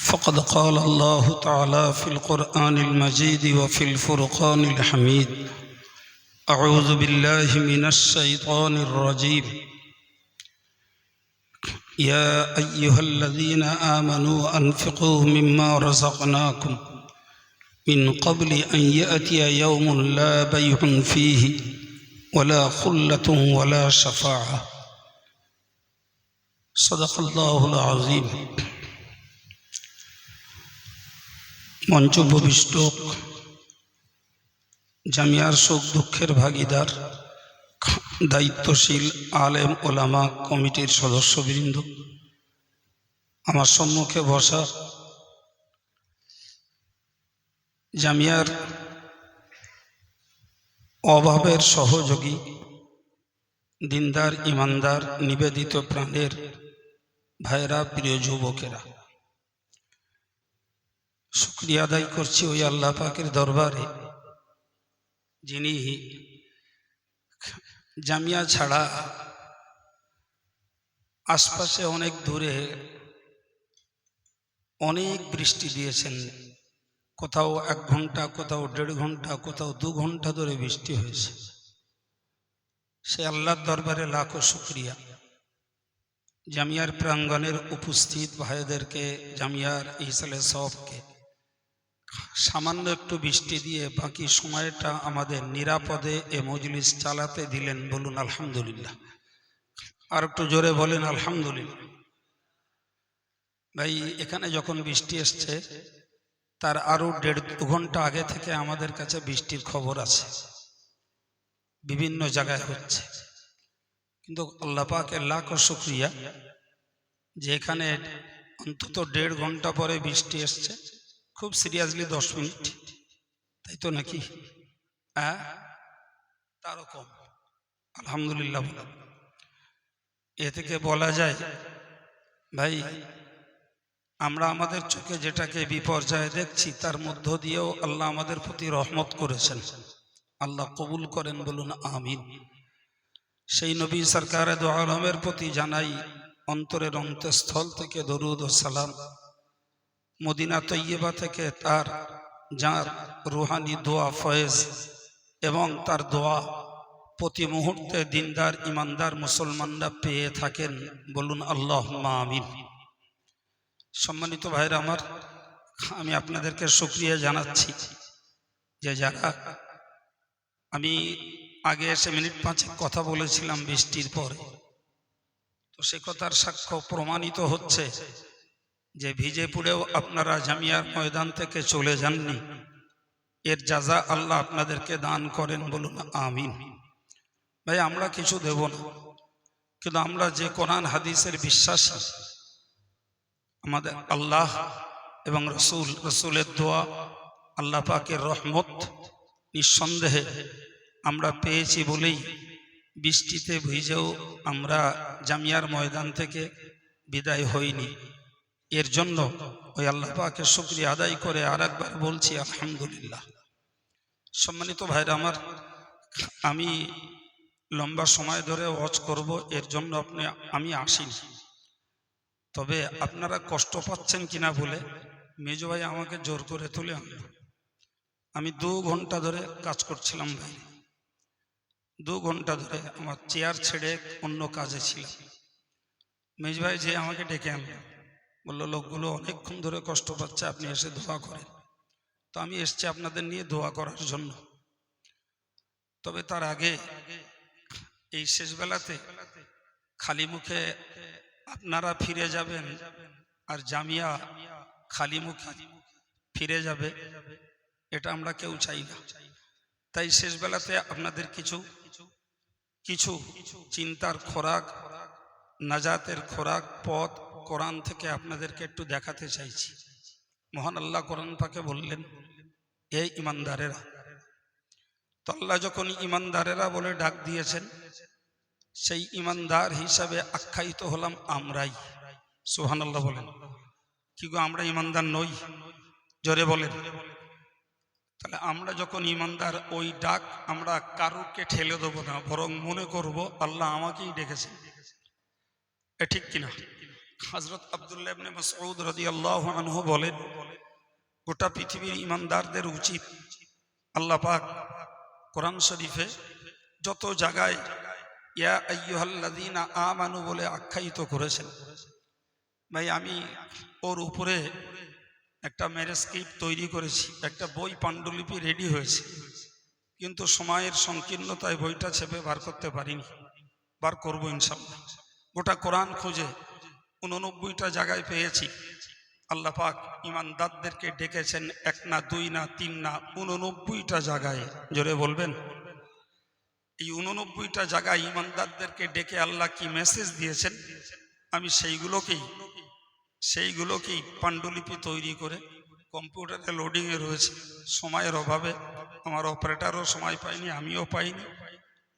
فقد قال الله تعالى في القرآن المجيد وفي الفرقان الحميد أعوذ بالله من الشيطان الرجيم يا أيها الذين آمنوا أنفقوا مما رزقناكم من قبل أن يأتي يوم لا بيع فيه ولا خلة ولا شفاعة صدق الله العظيم। মঞ্চ উপবিষ্ট জামিয়ার সুখ দুঃখের ভাগিদার দায়িত্বশীল আলেম ওলামা কমিটির সদস্যবৃন্দ, আমার সম্মুখে বসা জামিয়ার অভাবের সহযোগী দিনদার ইমানদার নিবেদিত প্রাণের ভাইরা, প্রিয় যুবকেরা, শুকরিয়া আদায় করছি ওই আল্লাহ পাকের দরবারে যিনি জামিয়া ছাড়া আশপাশে অনেক দূরে অনেক বৃষ্টি দিয়েছেন। কোথাও 1 ঘন্টা, কোথাও 1.5 ঘন্টা, কোথাও 2 ঘন্টা ধরে বৃষ্টি হয়েছে। সে আল্লাহর দরবারে লাখো শুকরিয়া। জামিয়ার প্রাঙ্গণের উপস্থিত ভাইদেরকে, জামিয়ার ইসালে সবকে সামান্য একটু বৃষ্টি দিয়ে বাকি সময়টা আমাদের নিরাপদে এ মজলিস চালাতে দিলেন। বলুন আলহামদুলিল্লাহ। আর একটু জোরে বলেন আলহামদুলিল্লাহ। ভাই, এখানে যখন বৃষ্টি এসছে তার আরো 1.5-2 ঘন্টা আগে থেকে আমাদের কাছে বৃষ্টির খবর আছে, বিভিন্ন জায়গায় হচ্ছে। কিন্তু আল্লাহ পাকের লাখো শুকরিয়া যে এখানে অন্তত 1.5 ঘন্টা পরে বৃষ্টি এসছে। খুব সিরিয়াসলি 10 মিনিট, তাই তো নাকি? তারও কম, আলহামদুলিল্লাহ। এ থেকে বলা যায় ভাই, আমরা আমাদের চোখে যেটাকে বিপর্যয় দেখছি তার মধ্য দিয়েও আল্লাহ আমাদের প্রতি রহমত করেছেন। আল্লাহ কবুল করেন, বলুন আমিন। সেই নবী সরকারে দু আলমের প্রতি জানাই অন্তরের অন্তঃস্থল থেকে দরুদ ও সালাম। মদিনা তৈয়বা থেকে তার যার রুহানি দোয়া ফয়েজ এবং তার দোয়া প্রতি মুহূর্তে দিনদার ইমানদার মুসলমানরা পেয়ে থাকেন, বলুন আল্লাহুম্মা আমিন। সম্মানিত ভাইরা আমার, আমি আপনাদেরকে শুকরিয়া জানাচ্ছি যে যারা, আমি আগে এসে মিনিট 5 কথা বলেছিলাম বৃষ্টির পরে, তো সে কথার সাক্ষ্য প্রমাণিত হচ্ছে যে ভিজে পুড়েও আপনারা জামিয়ার ময়দান থেকে চলে যাননি। এর জাযা আল্লাহ আপনাদেরকে দান করেন, বলুন আমিন। ভাই, আমরা কিছু দেব না, কিন্তু আমরা যে কোরআন হাদিসের বিশ্বাসী, আমাদের আল্লাহ এবং রসুলের দোয়া, আল্লাহ পাকের রহমত নিঃসন্দেহে আমরা পেয়েছি বলেই বৃষ্টিতে ভিজেও আমরা জামিয়ার ময়দান থেকে বিদায় হইনি। এর জন্য ওই আল্লাহ পাকের শুকরিয়া আদায় করে আর একবার বলছি আলহামদুলিল্লাহ। সম্মানিত ভাইরা আমার, আমি লম্বা সময় ধরে ওয়াজ করব, এর জন্য আমি আসিনি। তবে আপনারা কষ্ট পাচ্ছেন কিনা বলে মেজো ভাই আমাকে জোর করে তুলে আনলো। আমি 2 ঘন্টা ধরে কাজ করছিলাম ভাই, 2 ঘন্টা ধরে আমার চেয়ার ছেড়ে অন্য কাজে ছিলাম। মেজো ভাই যে আমাকে ডেকে আনলো, বললো লোকগুলো অনেকক্ষণ ধরে কষ্ট পাচ্ছে, আপনি এসে দোয়া করেন। তো আমি এসছি আপনাদের নিয়ে দোয়া করার জন্য। তবে তার আগে এই শেষ বেলাতে খালি মুখে আপনারা ফিরে যাবেন আর জামিয়া খালি মুখে ফিরে যাবে, এটা আমরা কেউ চাই না। তাই শেষ বেলাতে আপনাদের কিছু চিন্তার খোরাক, নাজাতের খোরাক, পথ কোরআন থেকে আপনাদেরকে একটু দেখাতে চাইছি। মহান আল্লাহ কোরআন পাকে বললেন, এই ইমানদারেরা। তো আল্লাহ যখন ইমানদারেরা বলে ডাক দিয়েছেন, সেই ইমানদার হিসাবে আখ্যায়িত হলাম আমরাই। সুবহানাল্লাহ বলেন। কি গো, আমরা ইমানদার নই? জোরে বলেন। তাহলে আমরা যখন ইমানদার, ওই ডাক আমরা কারুকে ঠেলে দেবো না, বরং মনে করব আল্লাহ আমাকেই ডেকেছেন। এ ঠিক কিনা? হযরত আব্দুল্লাহ ইবনে মাসউদ রাদিয়াল্লাহু আনহু বলেন, গোটা পৃথিবীর ঈমানদারদের উচিত আল্লাহ পাক কোরআন শরীফে যত জায়গায় ইয়া আইয়ুহাল্লাযীনা আমানু বলে আখ্যায়িত করেছেন, ভাই আমি ওর উপরে একটা ম্যানুস্ক্রিপ্ট তৈরি করেছি, একটা বই পাণ্ডুলিপি রেডি হয়েছে, কিন্তু সময়ের সংকীর্ণতায় বইটা ছেপে বার করতে পারিনি। বার করবো ইনশাআল্লাহ। গোটা কোরআন খুঁজে 89টা জায়গায় পেয়েছি আল্লাহ পাক ঈমানদারদেরকে ডেকেছেন, এক না, দুই না, তিন না, 89টা জায়গায়। জোরে বলবেন। এই 89টা জায়গায় ঈমানদারদেরকে ডেকে আল্লাহ কি মেসেজ দিয়েছেন, আমি সেইগুলোকেই পাণ্ডুলিপি তৈরি করে কম্পিউটারে লোডিংয়ে রয়েছে। সময়ের অভাবে আমার অপারেটরও সময় পাইনি, আমিও পাইনি,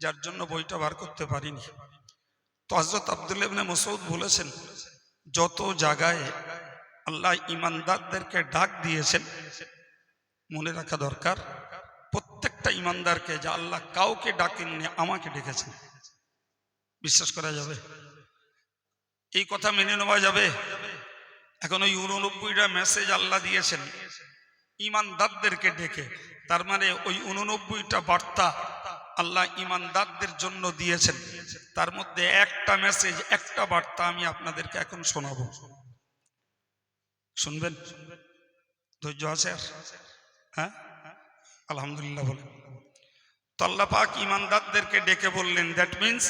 যার জন্য বইটা বার করতে পারিনি। তো হযরত আব্দুল্লাহ ইবনে মাসউদ বলেছেন, যত জায়গায় আল্লাহ ঈমানদারদেরকে ডাক দিয়েছেন, মনে রাখা দরকার প্রত্যেকটা ঈমানদারকে, যে আল্লাহ কাউকে ডাকেননি, আমাকে ডেকেছেন। বিশ্বাস করা যাবে? এই কথা মেনে নেওয়া যাবে? এখন ওই 89টা মেসেজ আল্লাহ দিয়েছেন ঈমানদারদেরকে ডেকে, তার মানে ওই 89টা বার্তা আল্লাহ ঈমানদারদের জন্য দিয়েছেন। তার মধ্যে একটা মেসেজ, একটা বার্তা আমি আপনাদেরকে এখন শোনাবো। শুনবেন? ধৈর্য আছে? আর হ্যাঁ, আলহামদুলিল্লাহ বলেন। তো আল্লাহ পাক ঈমানদারদেরকে ডেকে বললেন, দ্যাট মিনস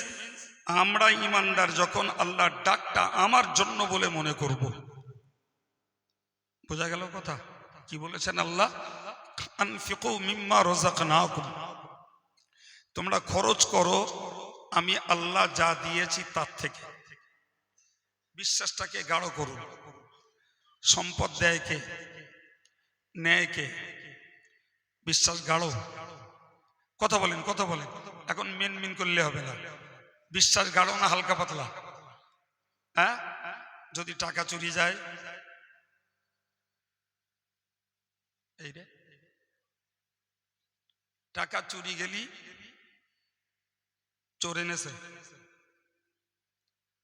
আমরা ঈমানদার যখন আল্লাহর ডাকটা আমার জন্য বলে মনে করব। বোঝা গেল কথা? কি বলেছেন আল্লাহ? আনফিকু মিম্মা রাযাকনাকুম, তোমরা খরচ করো আমি আল্লাহ যা দিয়েছি তার থেকে। বিশ্বাসটাকে গাঢ় করুন। সম্পদ দেয় কে? নেয় কে? বিশ্বাস গাঢ়। কথা বলেন, কথা বলেন। এখন মিন করলে হবে না। বিশ্বাস গাঢ় না হালকা পাতলা? হ্যাঁ, যদি টাকা চুরি যায়, এই রে টাকা চুরি গেলি চোর এনেছে,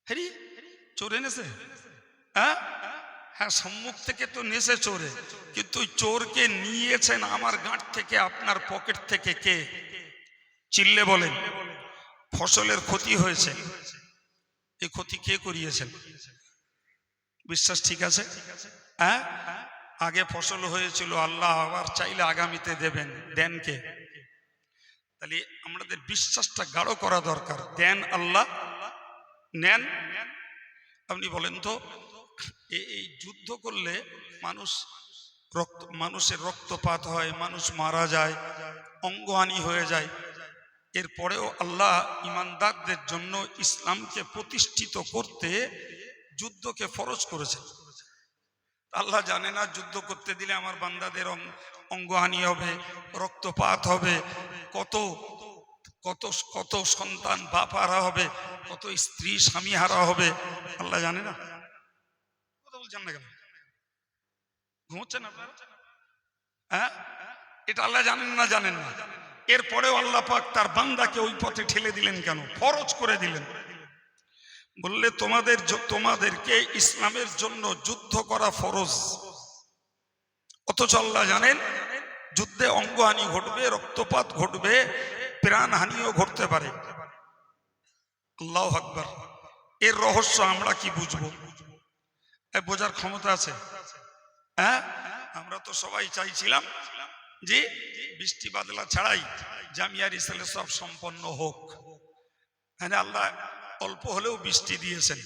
হ্যাঁ চোর এনেছে, হ্যাঁ হ্যাঁ সম্মুখ থেকে তো নেছে চোরে, কিন্তু চোরকে নিয়েছেন আমার গাঁট থেকে, আপনার পকেট থেকে কে? চিল্লে বলেন। ফসলের ক্ষতি হয়েছে, এই ক্ষতি কে করিয়েছেন? বিশ্বাস ঠিক আছে? হ্যাঁ, আগে ফসল হয়েছিল, আল্লাহ আবার চাইলে আগামীতে দেবেন, দেন কে? তাহলে আমাদের বিশ্বাসটা গাঢ় করা দরকার। দেন আল্লাহ, নেন। আপনি বলেন তো, এই যুদ্ধ করলে মানুষের রক্তপাত হয়, মানুষ মারা যায়, অঙ্গহানি হয়ে যায়, এরপরেও আল্লাহ ঈমানদারদের জন্য ইসলামকে প্রতিষ্ঠিত করতে যুদ্ধকে ফরজ করেছেন। আল্লাহ জানে না যুদ্ধ করতে দিলে আমার বান্দাদের অঙ্গহানি হবে, রক্তপাত হবে, কত কত কত সন্তান বাপ হারা হবে, কত স্ত্রী স্বামী হারা হবে, আল্লাহ জানে না? কথা বলছেন না কেন? ঘুমোচ্ছেন আপনারা? হ্যাঁ, এটা আল্লাহ জানেন না? জানেন না। এরপরেও আল্লাহ পাক তার বান্দাকে ওই পথে ঠেলে দিলেন কেন? ফরজ করে দিলেন। বললে তোমাদেরকে ইসলামের জন্য যুদ্ধ করা ফরজ। অথচ আল্লাহ জানেন যুদ্ধে অঙ্গহানি ঘটবে, রক্তপাত ঘটবে, প্রাণহানিও ঘটতে পারে। আল্লাহু আকবার। এর রহস্য আমরা কি বুঝবো? বোঝার ক্ষমতা আছে? হ্যাঁ, আমরা তো সবাই চাইছিলাম যে বৃষ্টি বাদলা ছাড়াই জামিয়া রিসালে সব সম্পন্ন হোক। হ্যাঁ, আল্লাহ অল্প হলেও বৃষ্টি দিয়েছেন,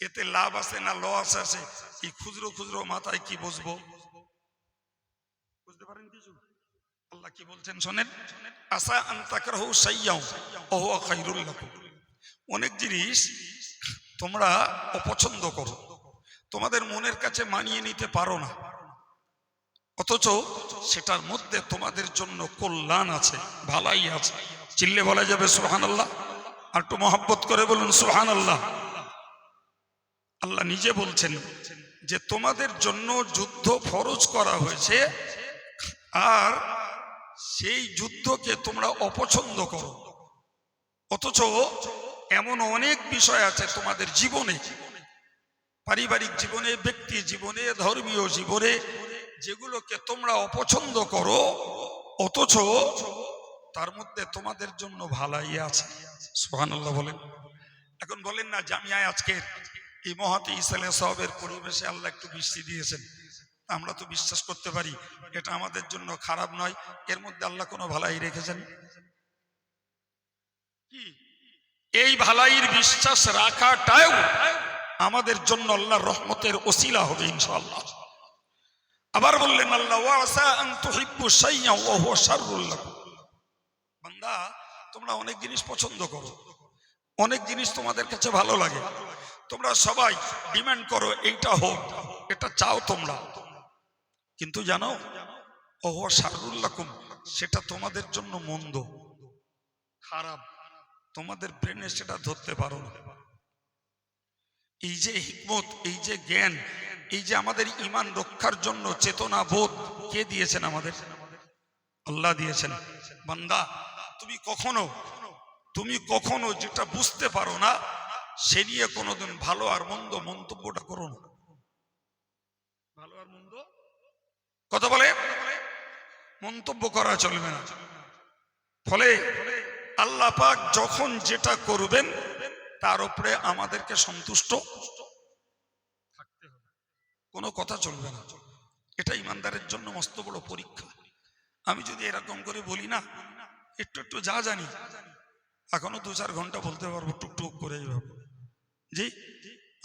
এতে লাভ আছে না লস আছে, এই খুচরো খুচরো মাথায় কি বুঝবো? বুঝতে পারেন কিছু? আল্লাহ কি বলছেন শোনেন, আসা আন তাকরাহু শাইয়্যান ওয়া হুয়া খায়রুল লাকুম। অনেক জিনিস তোমরা অপছন্দ করো, তোমাদের মনের কাছে মানিয়ে নিতে পারো না, অথচ সেটার মধ্যে তোমাদের জন্য কল্যাণ আছে, ভালাই আছে। চিল্লে বলা যাবে সুবহানাল্লাহ? আর একটু মহব্বত করে বলুন সুবহানাল্লাহ। আল্লাহ নিজে বলছেন যে তোমাদের জন্য যুদ্ধ ফরজ করা হয়েছে, আর সেই যুদ্ধকে তোমরা অপছন্দ করো, অথচ এমন অনেক বিষয় আছে তোমাদের জীবনে পারিবারিক জীবনে, ব্যক্তি জীবনে, ধর্মীয় জীবনে যেগুলোকে তোমরা অপছন্দ করো, অথচ তার মধ্যে তোমাদের জন্য ভালাই আছে। সুবহানাল্লাহ বলেন। এখন বলেন না, জামিয়ায় আজকের এই মহাতি ইসালে সাহাবের পরিবেশে আল্লাহ একটু বৃষ্টি দিয়েছেন, আমরা তো বিশ্বাস করতে পারি এটা আমাদের জন্য খারাপ নয়, এর মধ্যে আল্লাহ কোনো ভালাই রেখেছেন কি? এই ভালাইয়ের বিশ্বাস রাখাটাও আমাদের জন্য আল্লাহর রহমতের ওসিলা হবে ইনশাআল্লাহ। আবার বললেন আল্লাহ, ওয়াসা আন তুহিব্বু শাইআন ওয়া হুয়া শাররুল লাকুম। বান্দা, তোমরা অনেক জিনিস পছন্দ করো, অনেক জিনিস তোমাদের কাছে ভালো লাগে, তোমরা সবাই ডিমান্ড করো এইটা হোক, এটা চাও তোমরা, কিন্তু জানো ওয়া হুয়া শাররুল লাকুম, সেটা তোমাদের জন্য মন্দ, খারাপ, তোমাদের ব্রেনে সেটা ধরতে পারো না। এই যে হিকমত, এই যে জ্ঞান, এই যে আমাদের ঈমান রক্ষার জন্য চেতনা বোধ কে দিয়েছেন? আমাদের আল্লাহ দিয়েছেন। বান্দা, তুমি কখনো যেটা বুঝতে পারো না সে নিয়ে কোনোদিন ভালো আর মন্দ মন্তব্যটা করো না। ভালো আর মন্দ কথা বলে মন্তব্য করা চলবে না। ফলে আল্লাহ পাক যখন যেটা করবেন তার উপরে আমাদেরকে সন্তুষ্ট থাকতে হবে, কোনো কথা চলবে না। এটা ইমানদারের জন্য মস্ত বড় পরীক্ষা। আমি যদি এরকম করে বলি না, একটু একটু যা জানি, এখনো 2-4 ঘন্টা বলতে পারবো টুকটুক করে এইভাবে, জি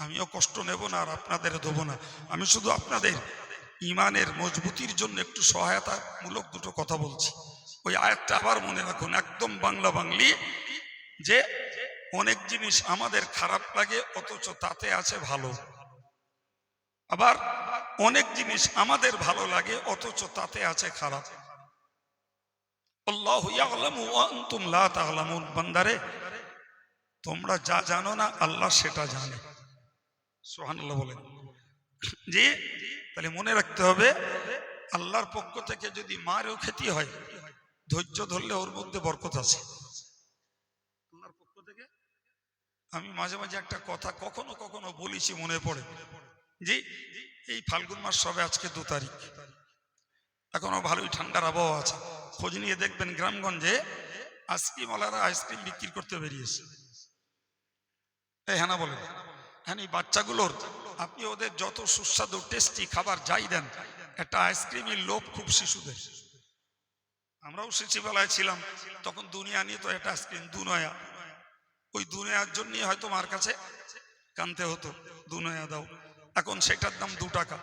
আমিও কষ্ট নেব না আর আপনাদের দেবো না। আমি শুধু আপনাদের ইমানের মজবুতির জন্য একটু সহায়তামূলক দুটো কথা বলছি। ওই আয়াতটা আবার মনে রাখুন, একদম বাংলা বাংলি, যে অনেক জিনিস আমাদের খারাপ লাগে অথচ তাতে আছে ভালো, আবার অনেক জিনিস আমাদের ভালো লাগে অথচ তাতে আছে খারাপ। আল্লাহু ইয়ালামু ওয়া আনতুম লা তা'লামুন। বান্দারে, তোমরা যা জানো না আল্লাহ সেটা জানে। সুবহানাল্লাহ বলেন। জি, তাহলে মনে রাখতে হবে, আল্লাহর পক্ষ থেকে যদি মারও খেতে হয়, ধৈর্য ধরলে ওর মধ্যে বরকত আছে আল্লাহর পক্ষ থেকে। আমি মাঝে মাঝে একটা কথা কখনো কখনো বলেছি, মনে পড়ে, জি এই ফাল্গুন মাস সবে আজকে 2 তারিখ, এখনো ভালোই ঠান্ডার আবহাওয়া আছে। খোঁজ নিয়ে দেখবেন গ্রামগঞ্জে আইসক্রিমওয়ালারা আইসক্রিম বিক্রি করতে বেরিয়েছে। এই হ্যাঁ না বলেন, হ্যাঁ, এই বাচ্চাগুলোর আপনি ওদের যত সুস্বাদু টেস্টি খাবার যাই দেন, একটা আইসক্রিমের লোভ খুব শিশুদের। আমরাও শিশুবেলায় ছিলাম, তখন দুনিয়া নিয়ে তো একটা আইসক্রিম দুনয়া, ওই দুনিয়ার জন্য হয়তো মার কাছে কানতে হতো, দুনয়া দাও, এখন সেটার দাম 2 টাকা।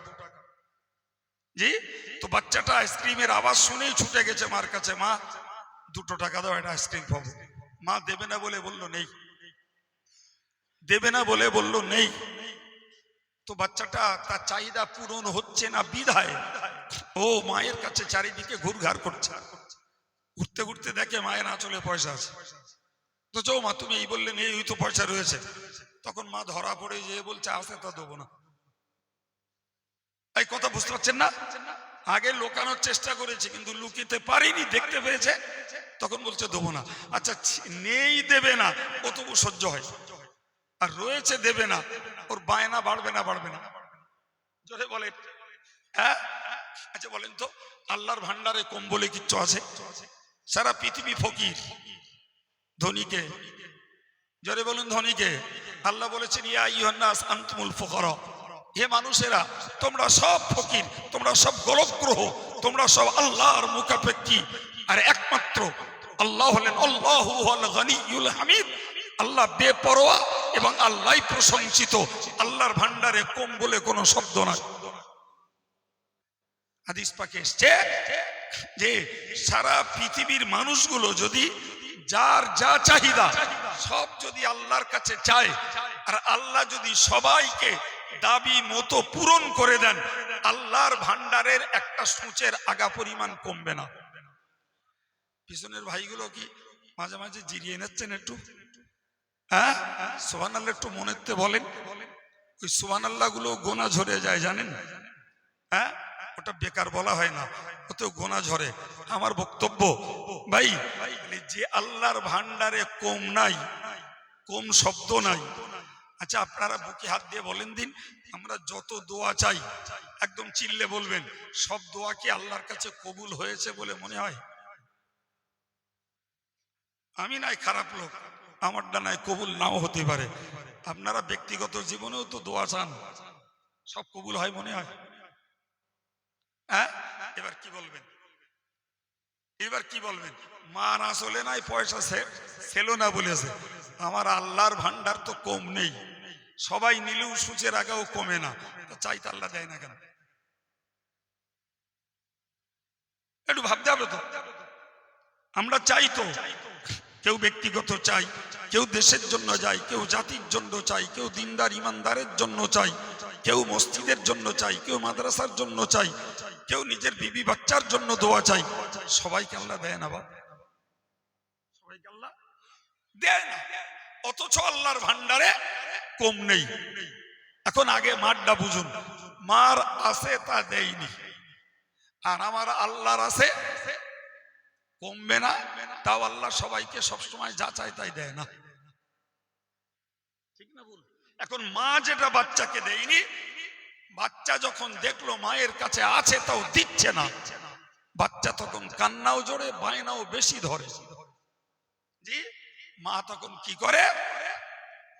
জি, তো বাচ্চাটা আইসক্রিমের আওয়াজ শুনেই ছুটে গেছে মার কাছে, মা 2 টাকা দাও, একটা আইসক্রিম পাবো। মা দেবে না বলে বললো নেই, দেবে না বলে বললো নেই। তো বাচ্চাটা তার চাহিদা পূরণ হচ্ছে না বিধায় ও মায়ের কাছে চারিদিকে ঘুরঘার করছে। ঘুরতে ঘুরতে দেখে মায়ের আঁচলে পয়সা আছে, তো চৌ মা তুমি এই বললেন এই তো পয়সা রয়েছে। তখন মা ধরা পড়ে যেয়ে বলছে আছে তা দেবো না। এই কথা বুঝতে পারছেন না? আগে লুকানোর চেষ্টা করেছে কিন্তু লুকিতে পারিনি, দেখতে পেয়েছে, তখন বলছে দেবো না। আচ্ছা নেই দেবে না ও তবু সহ্য হয়, আর রয়েছে দেবে না, ওর বায়না বাড়বে না বাড়বে না? জোরে বলে হ্যাঁ। আচ্ছা বলেন তো, আল্লাহর ভান্ডারে কম বলে কিচ্ছু আছে? সারা পৃথিবী ফকির, ধনীকে জোরে বলুন ধনীকে। আল্লাহ বলেছেন ইয়া আইয়ুহান নাস আনতুমুল ফুকারা, হে মানুষেরা তোমরা সব ফকির, তোমরা সব গোলকগ্রহ, তোমরা সব আল্লাহর মুখাপেক্ষী, আর একমাত্র আল্লাহ হলেন আল্লাহু হুয়াল গনিয়ুল হামিদ। আল্লাহ বেপরোয়া এবং আল্লাহই প্রশংসিত। আল্লাহর ভান্ডারে কম বলে কোনো শব্দ নাই। হাদিস পাকে এসেছে যে সারা পৃথিবীর মানুষগুলো যদি যার যা চাহিদা সব যদি আল্লাহর কাছে চায়, আর আল্লাহ যদি সবাইকে দাবি মতো পূরণ করে দেন, আল্লাহর ভান্ডারের একটা সূচের আগা পরিমাণ কমবে না। পিছনের ভাইগুলো কি মাঝে মাঝে জিরিয়ে নিচ্ছেন একটু? হ্যাঁ, সুবহানাল্লাহ একটু মনেতে বলেন। ওই সুবহানাল্লাহ গুলো গোনা ঝরে যায় জানেন? হ্যাঁ, ওটা বেকার বলা হয় না, ওতেও গোনা ঝরে। আমার বক্তব্য ভাই, যে আল্লাহর ভান্ডারে কম নাই, কম শব্দ নাই, আচ্ছা আপনারা বুকে হাত দিয়ে বলেন দিন, আমরা যত দোয়া চাই একদম চিল্লে বলবেন, সব দোয়া কি আল্লাহর কাছে কবুল হয়েছে বলে মনে হয়? আমি নাই খারাপ লোক, আমার ডানায় কবুল নাও হতে পারে। আপনারা ব্যক্তিগত জীবনেও তো দোয়া চান, সব কবুল হয় মনে হয়? হ্যাঁ, এবার কি বলবেন? এবার কি বলবেন? মা না চলে নাই, পয়সা ছিল না বলেছে। আমার আল্লাহর ভান্ডার তো কম নেই, সবাই নিলেও সূচের আগেও কমে না, তো চাইতে আল্লাহ দেয় না কেন? একটু ভাবতে হবে তো। আমরা চাই তো, কেউ ব্যক্তিগত চাই, কেউ দেশের জন্য চাই, কেউ জাতির জন্য চাই, কেউ দিনদার ইমানদারের জন্য চাই, কেউ মসজিদের জন্য চাই, কেউ মাদ্রাসার জন্য চাই, কেউ নিজের বিবি বাচ্চার জন্য দোয়া চাই। সবাইকে আল্লাহ দেয় না বাবা, সবাইকে আল্লাহ দেয় না, অথচ আল্লাহর ভান্ডারে কম নেই। এখন আগে মারটা বুঝুন, মার আছে তা দেয়নি, আর আমার আল্লাহর আছে কমবে না, তাও আল্লাহ সবাইকে সবসময় যা চায় তাই দেয় না, ঠিক না ভুল? এখন মা যেটা বাচ্চাকে দেয়নি, বাচ্চা যখন দেখলো মায়ের কাছে আছে তাও দিচ্ছে না, বাচ্চা তখন কান্নাও জোরে, বায়নাও বেশি ধরে। জি, মা তখন কি করে?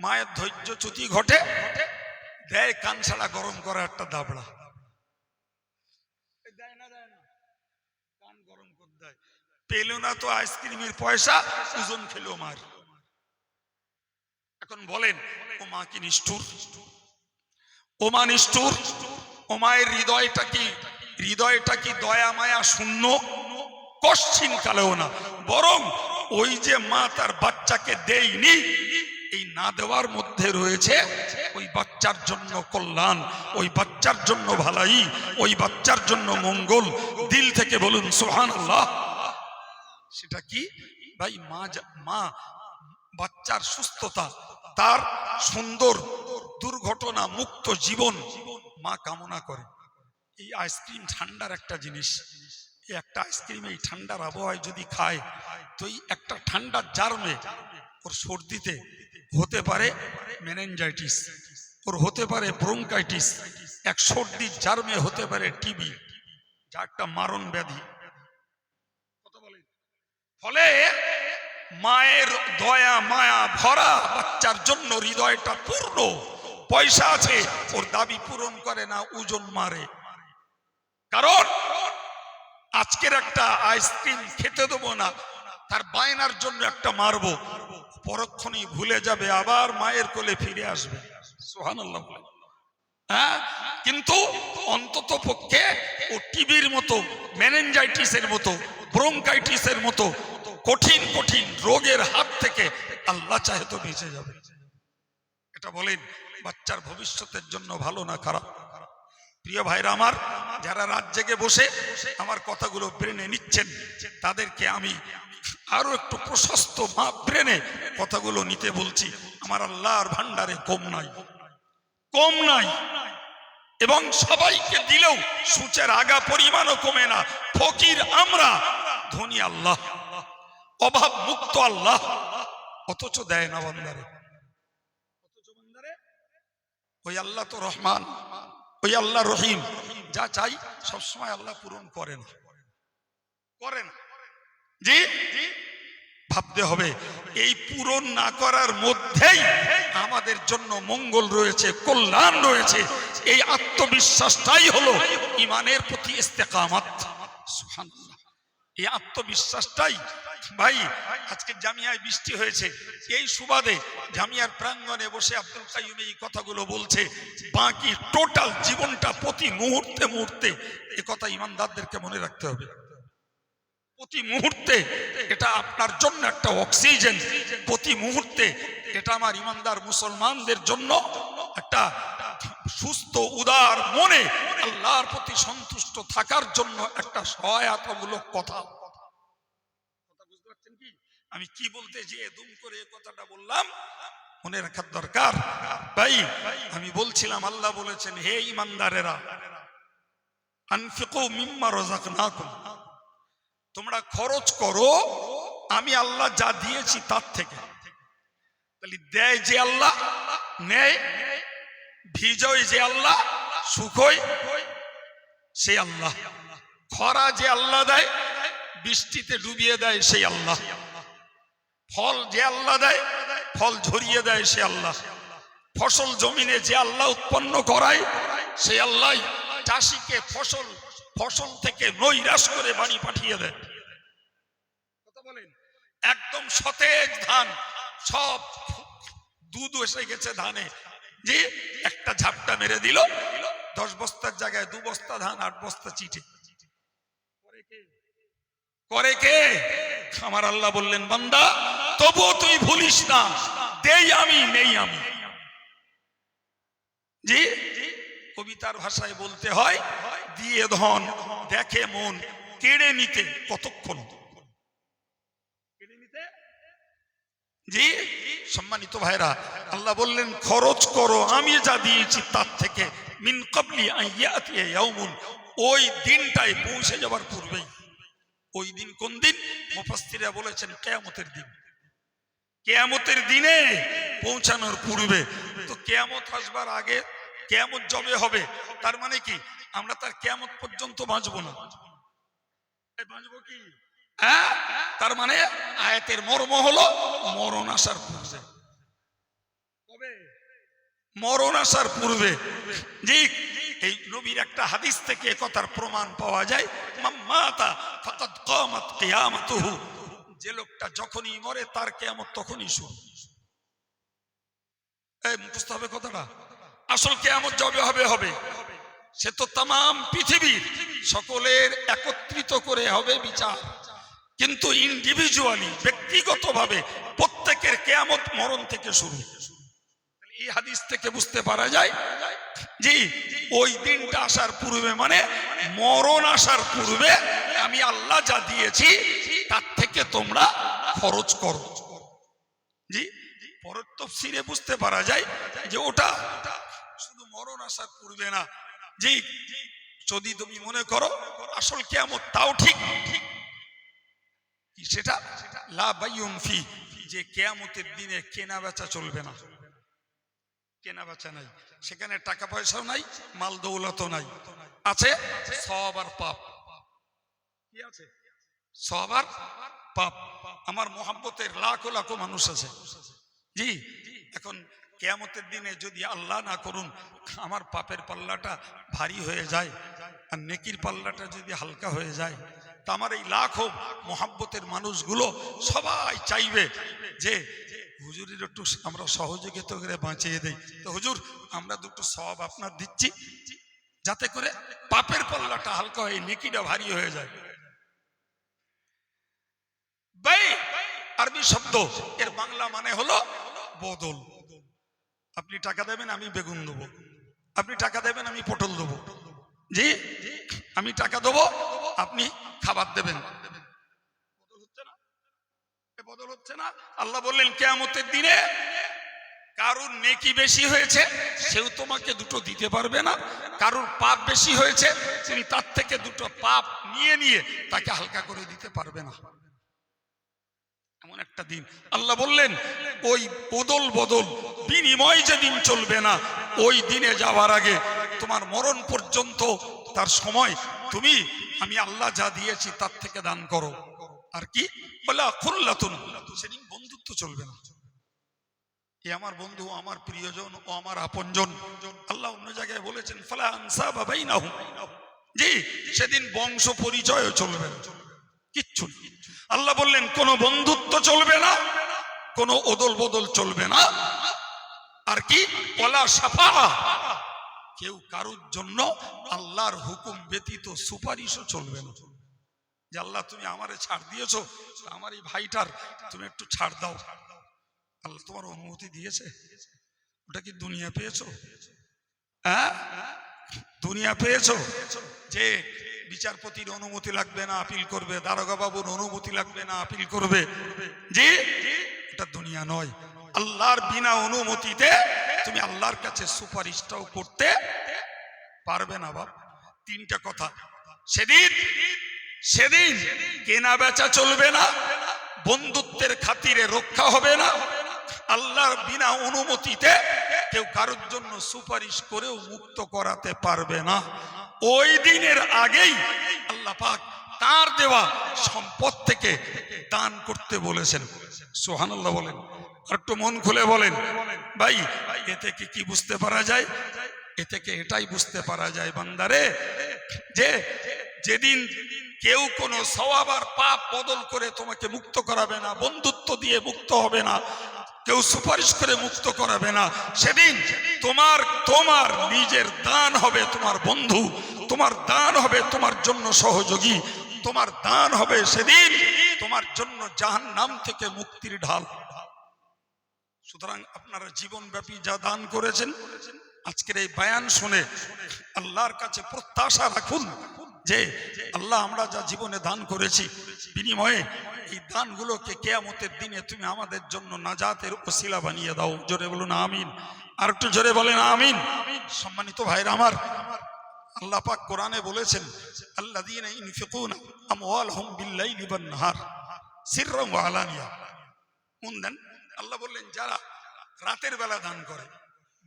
মায়ের ধৈর্যচ্যুতি ঘটে, দেয় কানছাড়া গরম করা একটা দাবড়া, দেয় না? দেয় না? কান গরম করে দেয়। পেল না তো আইসক্রিমের পয়সা, ওজন খেলো মার। এখন বলেন, ও মা কি নিষ্ঠুর? ও মা নিষ্ঠুর? ও মায়ের হৃদয়টা কি দয়া মায়া শূন্য? কশ্চিন কালেও না। বরং ওই যে মা তার বাচ্চাকে দেয়নি, এই না দেওয়ার মধ্যে রয়েছে ওই বাচ্চার জন্য কল্যাণ, ওই বাচ্চার জন্য ভালাই, ওই বাচ্চার জন্য মঙ্গল। দিল থেকে বলুন সুবহানাল্লাহ। সেটা কি ভাই? মা বাচ্চার সুস্থতা, তার সুন্দর দুর্ঘটনা মুক্ত জীবন মা কামনা করে। এই আইসক্রিম ঠান্ডার একটা জিনিস, এই একটা আইসক্রিম এই ঠান্ডার আবহাওয়ায় যদি খায়, তো এই একটা ঠান্ডার জার্মে ওর সর্দিতে হতে পারে মেনিনজাইটিস, ওর হতে পারে ব্রঙ্কাইটিস, এক সর্দির জার্মে হতে পারে টিবি, যা একটা মারণ ব্যাধি। ফলে মায়ের দয়া মায়া ভরা বাচ্চার জন্য হৃদয়টা পূর্ণ। পয়সা আছে, ওর দাবি পূরণ করে না, ওজন মারে। কারণ আজকের একটা আইসক্রিম খেতে দেবো না, তার বায়নার জন্য একটা মারবো, পরক্ষণেই ভুলে যাবে, আবার মায়ের কোলে ফিরে আসবে। সুবহানাল্লাহ। হ্যাঁ, কিন্তু অন্তত পক্ষে ও টিবির মতো, মেনিনজাইটিসের মতো, ব্রঙ্কাইটিসের মতো কঠিন কঠিন রোগের হাত থেকে আল্লাহ চাহে তো বেঁচে যাবে। এটা বলেন বাচ্চার ভবিষ্যতের জন্য ভালো না খারাপ? প্রিয় ভাইরা আমার, যারা রাত জেগে বসে আমার কথাগুলো ব্রেনে নিচ্ছেন, তাদেরকে আমি আরো একটু প্রশস্ত ব্রেনে কথাগুলো নিতে বলছি। আমার আল্লাহর ভান্ডারে কম নাই, কম নাই, এবং সবাইকে দিলেও সূচের আগা পরিমাণও কমে না। ফকির আমরা, ধনী আল্লাহ, অভাব মুক্ত আল্লাহ, অথচ দেয় না বান্দারে। ওই আল্লাহ তো রহমান, ওই আল্লাহ রহিম, যা চাই সবসময় আল্লাহ পূরণ করেন, করেন। জি, ভাবতে হবে এই পূরণ না করার মধ্যেই আমাদের জন্য মঙ্গল রয়েছে, কল্যাণ রয়েছে। এই আত্মবিশ্বাসটাই হলো ঈমানের প্রতি ইস্তেকামত। সুবহানাল্লাহ। এই আত্মবিশ্বাসটাই ভাই, আজকে জামিয়ায় বৃষ্টি হয়েছে, এই সুবাদে জামিয়ার প্রাঙ্গণে বসে আব্দুল কাইয়ুম এই কথাগুলো বলছে। বাকি টোটাল জীবনটা প্রতি মুহূর্তে মুহূর্তে এ কথা ইমানদারদেরকে মনে রাখতে হবে। প্রতি মুহূর্তে এটা আপনার জন্য একটা অক্সিজেন, প্রতি মুহূর্তে এটা আমার ইমানদার মুসলমানদের জন্য একটা সুস্থ উদার মনে আল্লাহর প্রতি সন্তুষ্ট থাকার জন্য একটা সহায়তামূলক কথা। বুঝতে পারছেন কি আমি কি বলতে যেয়ে দুম করে এই কথাটা বললাম? মনে রাখার দরকার ভাই। আমি বলছিলাম আল্লাহ বলেছেন, হে ইমানদারেরা, আনফিকু মিম্মা রাযাকনাকুম, তোমরা খরচ করো আমি আল্লাহ যা দিয়েছি তার থেকে। তাহলে দেয় যে আল্লাহ, নেই, ভিজয় যে আল্লাহ, সুখই সেই আল্লাহ, খরা যে আল্লাহ দেয়, বৃষ্টিতে ডুবিয়ে দেয় সেই আল্লাহ, ফল যে আল্লাহ দেয়, ফল ঝরিয়ে দেয় সে আল্লাহ, ফসল জমিনে যে আল্লাহ উৎপন্ন করায় সেই আল্লাহ চাষিকে ফসল থেকে নৈরাশ করে বাড়ি পাঠিয়ে দেয়। কথা বলেন, একদম সতেজ ধান, সব দুধ এসে গেছে ধানে, যে একটা ঝাপটা মেরে দিল, 10 বস্তার জায়গায় 2 বস্তা ধান, 8 বস্তা চিঠি করে কে? আমার আল্লাহ বললেন, বান্দা তবুও তুই ভুলিস না, দেই আমি, নেই আমি। জি, কবিতার ভাষায় বলতে হয়, দিয়ে ধন দেখে মন, কেড়ে নিতে কতক্ষণ। জি সম্মানিত ভাইরা, আল্লাহ বললেন খরচ করো আমি যা দিয়েছি তার থেকে, মিন ক্বাবলি আন ইয়াতিয়া ইয়াউমুন, ওই দিনটাই পৌঁছে যাবার পূর্বেই। ওই দিন কোন দিন? মুফাসসিররা বলেছেন কিয়ামতের দিন। কিয়ামতের দিনে পৌঁছানোর পূর্বে। তো কিয়ামত আসবার আগে কিয়ামত জবে হবে, তার মানে কি আমরা তার কিয়ামত পর্যন্ত বাঁচবো না? বাঁচবো কি? হ্যাঁ, তার মানে আয়াতের মর্ম হলো মরণ আসার পূর্বে। কবে? মরণ আসার পূর্বে। জি, এই নবীর একটা হাদিস থেকে একথার প্রমাণ পাওয়া যায়, মাম্মাতা ফাকাদ কামাত কিয়ামাতুহু, যে লোকটা যখনই মরে তার কিয়ামত তখনই শুরু। এই মুখস্থ হবে কথাটা। আসল কিয়ামত যবে হবে সে তো তামাম পৃথিবীর সকলের একত্রিত করে হবে বিচার, কিন্তু ইন্ডিভিজুয়ালি ব্যক্তিগতভাবে প্রত্যেকের কিয়ামত মরণ থেকে শুরু। এই হাদিস থেকে বুঝতে পারা যায় জি, ওই দিনটা আসার পূর্বে মানে মরণ আসার পূর্বে আমি আল্লাহ যা দিয়েছি তার থেকে তোমরা খরচ করো। জি, পরের তাফসীরে বুঝতে পারা যায় যে ওটা শুধু মরণ আসার পূর্বে না। জি, যদি তুমি মনে করো আসল কিয়ামত, তাও ঠিক, সেটা লা বাইউন ফি, যে কিয়ামতের দিনে কেনা বেচা চলবে না। কেনা বেচা নাই, সেখানে টাকা পয়সাও নাই, মাল দৌলতও নাই, আছে সওয়াব আর পাপ। কি আছে? সওয়াব আর পাপ। আমার মোহাব্বতের লাখো লাখো মানুষ আছে। জি, এখন কিয়ামতের দিনে যদি আল্লাহ না করুন আমার পাপের পাল্লাটা ভারী হয়ে যায় আর নেকির পাল্লাটা যদি হালকা হয়ে যায়, তা আমার এই লাখো মোহাব্বতের মানুষগুলো সবাই চাইবে যে হুজুরের একটু আমরা সহযোগিতা করে বাঁচিয়ে দেই, তো হুজুর আমরা দুটো সওয়াব আপনার দিচ্ছি, যাতে করে পাপের পাল্লাটা হালকা হয়ে নেকিটা ভারী হয়ে যায়। বে আরবি শব্দ, এর বাংলা মানে হলো বদল। আপনি টাকা দেবেন, আমি বেগুন দেবো, আপনি টাকা দেবেন, আমি পটল দেবো। জি, আমি টাকা দেবো, আপনি খাবার দেবেন। বদল হচ্ছে না? আল্লাহ বললেন কিয়ামতের দিনে কারুর নেকি বেশি হয়েছে সেও তোমাকে দুটো দিতে পারবে না, কারুর পাপ বেশি হয়েছে তিনি তার থেকে দুটো পাপ নিয়ে তাকে হালকা করে দিতে পারবে না। এমন একটা দিন আল্লাহ বললেন ওই বদল বিনিময় যেদিন চলবে না, ওই দিনে যাওয়ার আগে তোমার মরণ পর্যন্ত তার সময় তুমি আমি আল্লাহ যা দিয়েছি তার থেকে দান করো। আর কি বলা খুল্লাতুন, সেদিন বন্ধুত্ব চলবে না। এ আমার বন্ধু, আমার প্রিয়জন ও আমার আপনজন। আল্লাহ অন্য জায়গায় বলেছেন ফালা আনসাবা বাইনাহুম, জি সেদিন বংশ পরিচয়ও চলবে না, কিচ্ছু। আল্লাহ বললেন কোন বন্ধুত্ব চলবে না, কোন ওদল বদল চলবে না। আর কি ওয়ালা শাফাআ, কেউ কারোর জন্য আল্লাহর হুকুম ব্যতীত সুপারিশও চলবে না। যে আল্লাহ তুমি আমারে ছাড় দিয়েছো, আমার এই ভাইটার তুমি একটু ছাড় দাও, আল্লাহ তোমার অনুমতি দিয়েছে? ওটা কি দুনিয়া পেয়েছো? হ্যাঁ, দুনিয়া পেয়েছো যে বিচারপতির অনুমতি লাগবে না আপিল করবে, দারোগা বাবুর অনুমতি লাগবে না আপিল করবে? জি, এটা দুনিয়া নয়। আল্লাহর বিনা অনুমতিতে তুমি আল্লাহর কাছে সুপারিশটাও করতে পারবে না। বাপ, তিনটা কথা। সেদিন কেনা বেচা চলবে না, বন্ধুত্বের খাতিরে রক্ষা হবে না, আল্লাহর বিনা অনুমতিতে কেউ কারোর জন্য সুপারিশ করেও মুক্ত করাতে পারবে না। ওই দিনের আগেই আল্লাহ পাক তার দেওয়া সম্পদ থেকে দান করতে বলেছেন। সুবহানাল্লাহ বলেন, আর একটু মন খুলে বলেন ভাই। এ থেকে কি বুঝতে পারা যায়? এ থেকে এটাই বুঝতে পারা যায় বান্দারে, যে যেদিন কেউ কোনো সওয়াব আর পাপ বদল করে তোমাকে মুক্ত করাবে না, বন্ধুত্ব দিয়ে মুক্ত হবে না, কেউ সুপারিশ করে মুক্ত করাবে না, সেদিন তোমার নিজের দান হবে তোমার বন্ধু, তোমার দান হবে তোমার জন্য সহযোগী, তোমার দান হবে সেদিন তোমার জন্য জাহান্নাম থেকে মুক্তির ঢাল। সুতরাং আপনারা জীবনব্যাপী যা দান করেছেন, আজকের এই বয়ান শুনে আল্লাহর কাছে প্রত্যাশা রাখুন যে আল্লাহ, আমরা যা জীবনে দান করেছি, বিনিময়ে এই দানগুলোকে কিয়ামতের দিনে তুমি আমাদের জন্য নাজাতের ওসিলা বানিয়ে দাও। জোরে বলুন আমিন। আর একটু জোরে বলেন আমিন। সম্মানিত ভাইরা আমার, আল্লাহ পাক কোরআনে বলেছেন, আল্লাযীনা ইউনফিকুনা আমওয়ালাহুম বিল-লাইলি ওয়ান-নাহার সিররান ওয়া আলানিয়া। কোন দান? আল্লাহ বললেন, যারা রাতের বেলা দান করে,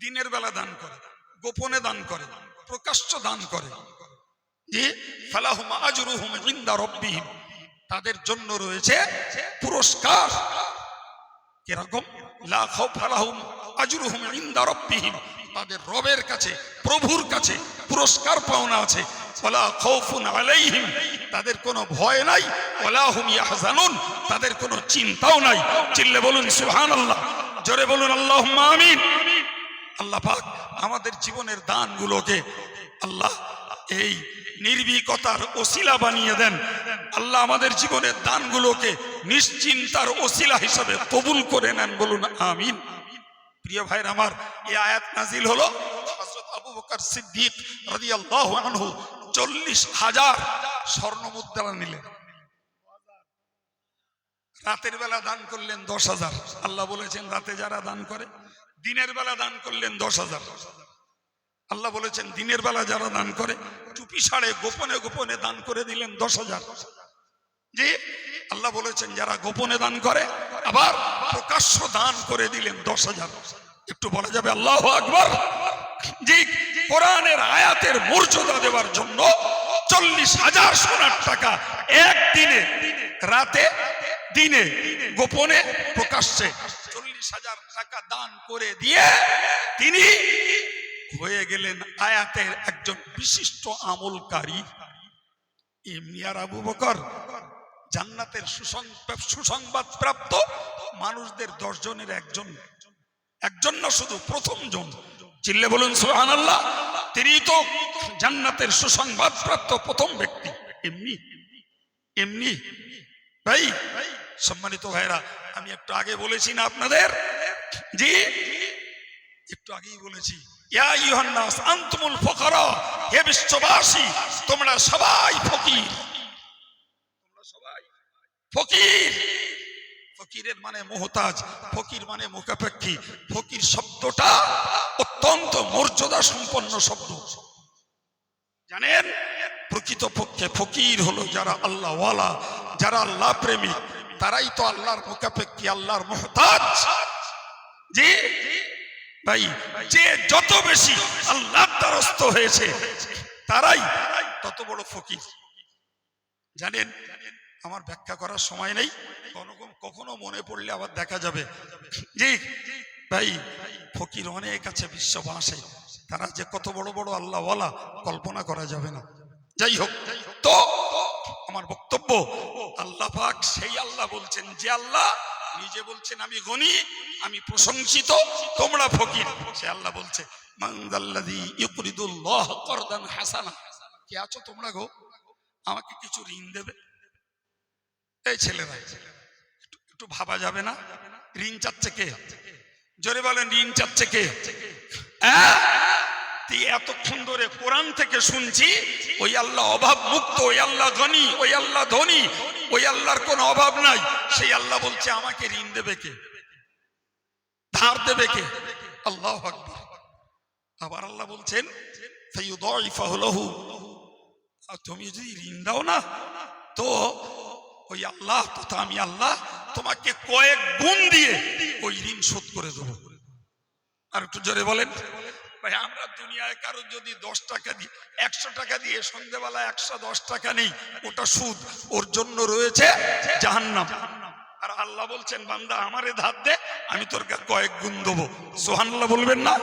দিনের বেলা দান করে, গোপনে দান করে, প্রকাশ্য দান করে, যে ফালাহুম আজরুহুম ইনদা রাব্বিহিম, তাদের জন্য রয়েছে পুরস্কার। কিরকম? লা খাউফা লাহুম আজরুহুম ইনদা রাব্বিহিম, তাদের রবের কাছে, প্রভুর কাছে পুরস্কার পাওনা আছে। ওয়ালা খাউফুন আলাইহিম, তাদের কোনো ভয় নাই। ওয়ালা হুম ইয়াহজানুন, তাদের কোনো চিন্তাও নাই। চিল্লে বলুন সুবহানাল্লাহ, জোরে বলুন আল্লাহুম্মা আমিন। আল্লাহ পাক আমাদের জীবনের দানগুলোকে আল্লাহ এই নির্ভীকতার ওসিলা বানিয়ে দেন। আল্লাহ আমাদের জীবনের দানগুলোকে নিশ্চিন্তার ওসিলা হিসাবে কবুল করে নেন। বলুন আমিন। প্রিয় ভাইরা আমার, এই আয়াত নাজিল হলো হযরত আবু বকর সিদ্দিক রাদিয়াল্লাহু আনহু 40,000 স্বর্ণ মুদ্রা নিলেন। রাতের বেলা দান করলেন 10,000। আল্লাহ বলেছেন রাতে যারা দান করে, দিনের বেলা দান করলেন 10,000। আল্লাহ বলেছেন দিনের বেলা যারা দান করে, চুপি সাড়ে গোপনে গোপনে দান করে দিলেন 10,000। জি, আল্লাহ বলেছেন যারা গোপনে দান করে, আবার প্রকাশ্য দান করে দিলেন 10,000। একটু বলা যাবে আল্লাহু আকবার? জি, কোরআনের আয়াতের মর্যাদা দেওয়ার জন্য 40,000 সোনার টাকা একদিনে, রাতে, দিনে, গোপনে, প্রকাশ্যে 40,000 টাকা দান করে দিয়ে তিনি হয়ে গেলেন আয়াতের একজন বিশিষ্ট আমলকারী। এমনি আর আবু বকর জান্নাতের সুসংবাদ প্রাপ্ত মানুষদের 10 জনের একজন না, শুধু প্রথম জন। চিল্লে বলুন সুবহানাল্লাহ। তিনি তো জান্নাতের সুসংবাদ প্রাপ্ত প্রথম ব্যক্তি। এমনি ভাই, সম্মানিত ভাইরা, আমি একটু আগে বলেছি না আপনাদের? জি, একটু আগেই বলেছি, ইয়া আইয়ুহান নাস আনতুমুল ফুকারা, হে বিশ্ববাসী তোমরা সবাই ফকির। তোমরা সবাই ফকির। ফকিরের মানে মুহতাজ, ফকির মানে মুখাপেক্ষী। ফকির শব্দটা অত্যন্ত মর্যাদা সম্পন্ন শব্দ। জানেন, প্রকৃতপক্ষে ফকির হলো যারা আল্লাহ ওয়ালা, যারা আল্লাহ প্রেমিক, তারাই তো আল্লাহর মুখাপেক্ষী, আল্লাহর মুহতাজ। জি ভাই, যে যত বেশি আল্লাহর দ্বারস্থ হয়েছে তারাই তত বড় ফকির। জানেন, আমার ব্যাখ্যা করার সময় নেই, কখনো মনে পড়লে আবার দেখা যাবে। জি ভাই, ফকির অনেক আছে বিশ্ববাসী, তারা যে কত বড় বড় আল্লাহ ওয়ালা কল্পনা করা যাবে না। যাই হোক, তো আমার বক্তব্য, আল্লাহ পাক সেই আল্লাহ বলছেন যে আল্লাহ নিজে বলছেন আমি গনি, আমি প্রশংসিত, তোমরা ফকির। সে আল্লাহ বলছে মানদাল্লাযী ইউকরিদুল্লাহ করদান হাসানা, কে আছো তোমরা গো, আমাকে কিছু ঋণ দেবে? এই ছেলেরা, একটু ভাবা যাবে না? ঋণ চাচ্ছে কে? জোরে বলেন, ঋণ চাচ্ছে কে? এতক্ষণ ধরে কোরআন থেকে শুনছি ওই আল্লাহ অভাব মুক্ত, ওই আল্লাহ গনি, ওই আল্লাহ ধনী, ওই আল্লাহর কোনো অভাব নাই। সেই আল্লাহ বলছে আমাকে ঋণ দেবে কে, ধার দেবে কে? আল্লাহু আকবার। আবার আল্লাহ বলছেন ফায়ুদাইফাহু লাহু, তুমি যদি ঋণ দাও না তো ওই আল্লাহ তথা আমি আল্লাহ তোমাকে কয়েক গুণ দিয়ে ওই ঋণ শোধ করে দেবো। আর একটু জোরে বলেন ভাই। আমরা দুনিয়ায় কারো যদি 10 টাকা দিয়ে 100 টাকা দিয়ে সন্ধ্যেবেলা 110 টাকা নেই, ওটা সুদ, ওর জন্য রয়েছে জাহান্নাম। আর আল্লাহ বলছেন বান্দা আমারে ধার দে, আমি তোর কয়েক গুণ দেবো। সুবহানাল্লাহ বলবেন না?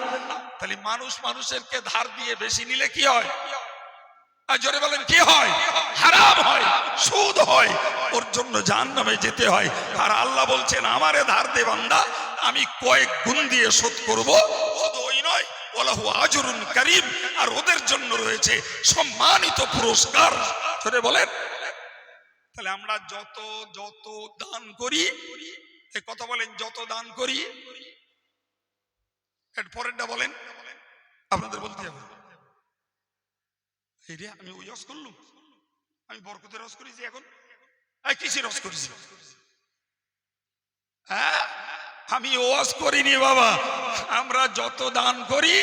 তাহলে মানুষ মানুষেরকে ধার দিয়ে বেশি নিলে কি হয়? আর জোরে বলেন কি হয়? হারাম হয়, সুদ হয়, ওর জন্য জাহান্নামে যেতে হয়। আর আল্লাহ বলছেন আমারে ধার দে বান্দা, আমি কয়েক গুণ দিয়ে শোধ করব। শুধু ওই নয়, ওয়ালাহু আজরুন কারীম, আর ওদের জন্য রয়েছে সম্মানিত পুরস্কার। জোরে বলেন। তাহলে আমরা যত যত দান করি, এই কথা বলেন, যত দান করি, এর পরেরটা বলেন, আপনাদের বলতে হবে। এই রে আমি ওই রস করলাম, আমি বরকতের রস করেছি, এখন কিসের রস করেছি? হ্যাঁ, আমি ওয়াজ করিনি বাবা। আমরা যত দান করি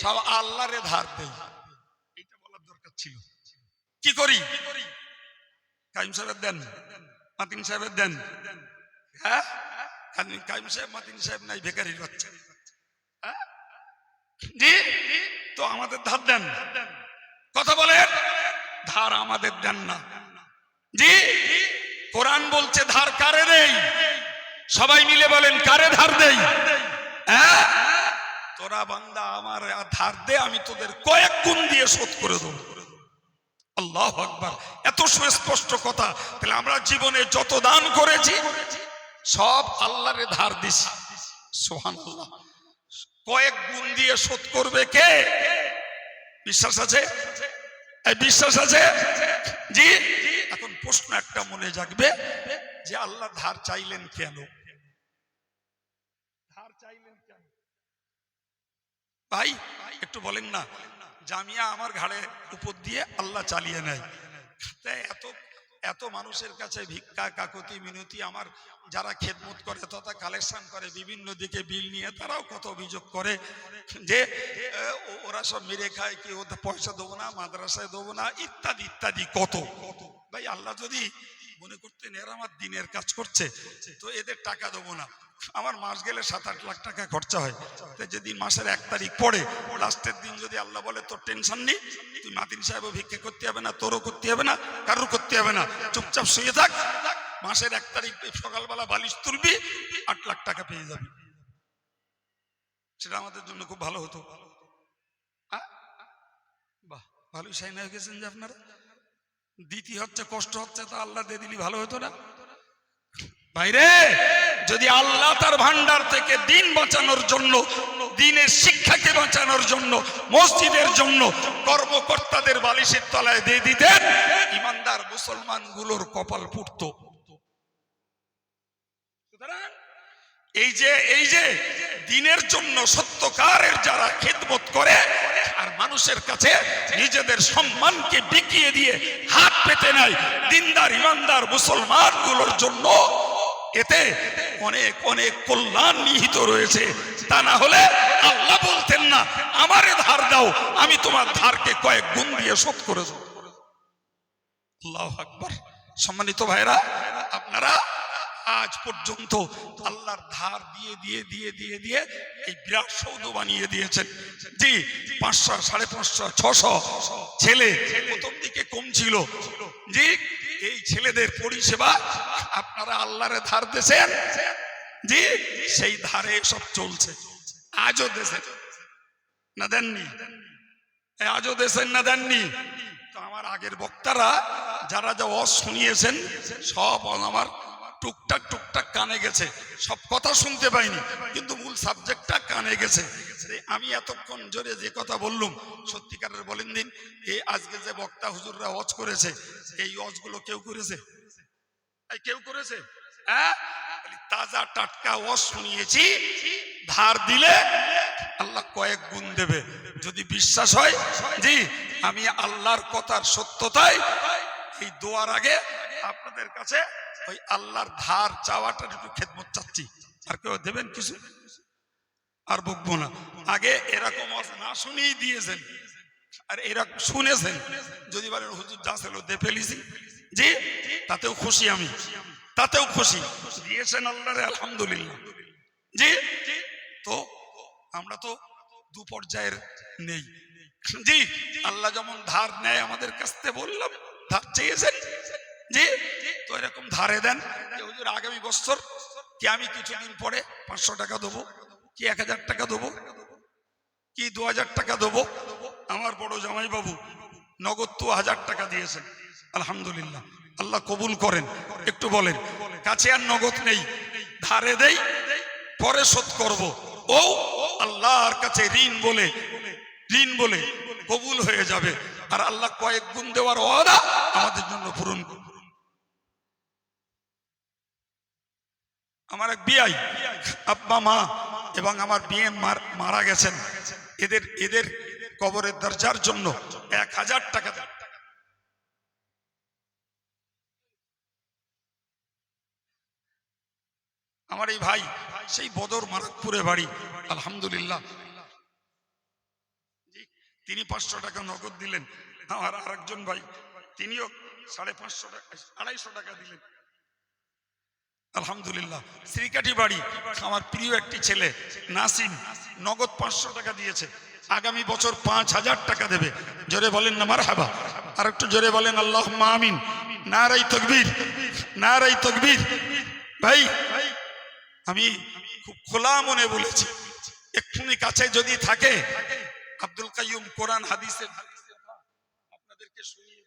সব আল্লাহরে ধার দেই, এটা বলার দরকার ছিল। কি করি? কাইম সাহেবের দেন, মাতিন সাহেবের দেন। হ্যাঁ, কাইম সাহেব মাতিন সাহেব নাই, বেকারির বাচ্চা। জি, তো আমাদের ধার দেন। কথা বলেন, ধার আমাদের দেন না। জি, কোরআন বলছে ধার কারে দেই? সবাই মিলে বলেন কারে ধার দেই? হ্যাঁ, তোরা বান্দা আমার ধার দে, আমি তোদের কয়েক গুণ দিয়ে শোধ করে দেবো। আল্লাহু আকবার, এত সুস্পষ্ট কথা। তাহলে আমরা জীবনে যত দান করেছি সব আল্লাহরে ধার দিছি। সুবহানাল্লাহ। কয়েক গুণ দিয়ে শোধ করবে কে? বিশ্বাস আছে? বিশ্বাস আছে? জি। এখন প্রশ্ন একটা মনে জাগবে যে আল্লাহ ধার চাইলেন কেন? ধার চাইলেন কেন ভাই? একটু বলেন না। জামিয়া আমার ঘাড়ে উপর দিয়ে আল্লাহ চালিয়ে নেয়। এত এত মানুষের কাছে ভিক্ষা কাকুতি মিনতি, আমার যারা খেদমত করে তথা কালেকশন করে বিভিন্ন দিকে বিল নিয়ে, তারাও কত অভিযোগ করে যে ওরা সব মেরে খায়, কি ওদের পয়সা দেবো না, মাদ্রাসায় দেবো না, ইত্যাদি ইত্যাদি কত। ভাই আল্লাহ যদি মনে করতেন এরা আমার দিনের কাজ করছে তো এদের টাকা দেবো না, আমার মাস গেলে 7-8 লাখ টাকা খরচা হয়। যেদিন মাসের 1 তারিখ পড়ে, লাস্টের দিন যদি আল্লাহ বলে তোর টেনশন নেই, তুই মাতিন সাহেবও ভিক্ষা করতে হবে না, তোরও করতে হবে না, কারোর করতে হবে না, চুপচাপ শুয়ে থাক, মাসের 1 তারিখ সকালবেলা বালিশ তুলবি, 8 লাখ টাকা পেয়ে যাবি। সেটা আমাদের জন্য খুব ভালো হতো। বাহ, ভালোই সাইন হয়ে গেছেন যে আপনারা। দিতে হচ্ছে, কষ্ট হচ্ছে, তা আল্লাহ দিয়ে দিলি ভালো হতো না? ভাইরে, যদি আল্লাহ তার ভান্ডার থেকে দিন বাঁচানোর জন্য, দিনের শিক্ষাকে বাঁচানোর জন্য, মসজিদের জন্য কর্মকর্তাদের বালিশের তলায় দিয়ে দিতেন, ইমানদার মুসলমান গুলোর কপাল পুড়ত। এই যে দিনের জন্য সত্যকারের যারা খেদমত করে আর মানুষের কাছে নিজেদের সম্মানকে বিকিয়ে দিয়ে হাত পেতে নেয়, দিনদার ইমানদার মুসলমান গুলোর জন্য এতে অনেক অনেক কল্যাণ নিহিত রয়েছে। তা না হলে আল্লাহ বলতেন না আমারে ধার দাও, আমি তোমার ধারকে কয়েক গুণ দিয়ে শোধ করে দেব। আল্লাহু আকবার। সম্মানিত ভাইরা, আপনারা আজ পর্যন্ত আল্লাহর ধার দিয়ে দিয়ে দিয়ে দিয়ে দিয়ে এই বিরাট সৌধ বানিয়ে দিয়েছেন। জি, 500, 550, 600 ছেলে প্রথম দিকে কম ছিল। জি, এই ছেলেদের পরিষেবা আপনারা আল্লাহরে ধার দিয়েছেন। জি, সেই ধারে সব চলছে। আজও দেশেন না দেননি? আজও দেশেন না দেননি? তো আমার আগের বক্তারা যারা যা ওয়াজ শুনিয়েছেন সব আমার টুকটাক টুকটাক কানে গেছে, সব কথা শুনতে পাইনি, কিন্তু মূল সাবজেক্টটা কানে গেছে। আমি এতক্ষণ জোরে যে কথা বললুম, সত্যিকারের বলেন দিন, এই আজকে যে বক্তা হুজুররা ওয়াজ করেছে, এই ওয়াজগুলো কেউ করেছে? কেউ করেছে? হ্যাঁ, তাজা টাটকা ওয়াজ শুনিয়েছি। ধার দিলে আল্লাহ কয়েক গুণ দেবে। যদি বিশ্বাস হয়, জি, আমি আল্লাহর কথার সত্যতায় এই দোয়ার আগে আপনাদের কাছে ওই আল্লাহর ধার চাওয়াটা একটু খেদমত চাচ্ছি। আর কেউ দেবেন কিছু? আর বকবো না। আগে এরকম না শুনেই দিয়েছেন, আর এরকম শুনেছেন। যদি বলেন হুজুর যা ছিল দে ফেলিছি, জি, তাতেও খুশি, আমি তাতেও খুশি। দিয়েছেন আল্লাহরে আলহামদুলিল্লাহ। জি, তো আমরা তো দু পর্যায়ের নেই। জি, আল্লাহ যেমন ধার নেয় আমাদের কাছ থেকে, বললাম ধার চেয়েছেন জি, তো এরকম ধারে দেন। হুজুর আগামী বছর কি আমি কিছুদিন পরে 500 টাকা দেবো, কি 1000 টাকা দেবো, কি 2000 টাকা দেবো। আমার বড় জামাই বাবু নগদ তো 1000 টাকা দিয়েছেন, আলহামদুলিল্লাহ, আল্লাহ কবুল করেন। একটু বলেন, কাছে আর নগদ নেই, ধারে দেই পরে শোধ করব। ও আল্লাহর কাছে ঋণ বলে কবুল হয়ে যাবে, আর আল্লাহ কয়েক গুণ দেওয়ার ওয়াদা আমাদের জন্য পূরণ করবে। আমার এক বিয়াই, আব্বা মা এবং আমার বিয়ে মারা গেছেন, এদের কবরের দরজার জন্য 1000 টাকা দেন। আমার এই ভাই সেই বদর মারাকপুরে বাড়ি, আলহামদুলিল্লাহ, তিনি 500 টাকা নগদ দিলেন। আমার আরেকজন ভাই তিনিও 550 টাকা 250 টাকা দিলেন, আলহামদুলিল্লাহ। শ্রীকাঠি বাড়ি আমার প্রিয় একটি ছেলে নাসিম নগদ 500 টাকা দিয়েছে, আগামী বছর 5000 টাকা দেবে। জোরে বলেন না মারহাবা, আর একটু জোরে বলেন আল্লাহুম্মা আমিন। নারায়ে তাকবীর, নারায়ে তাকবীর। ভাই আমি খুব খোলা মনে বলেছি, এক্ষুনি কাছে যদি থাকে আব্দুল কাইয়ুম কোরআন হাদিসের আপনাদেরকে শুনিয়ে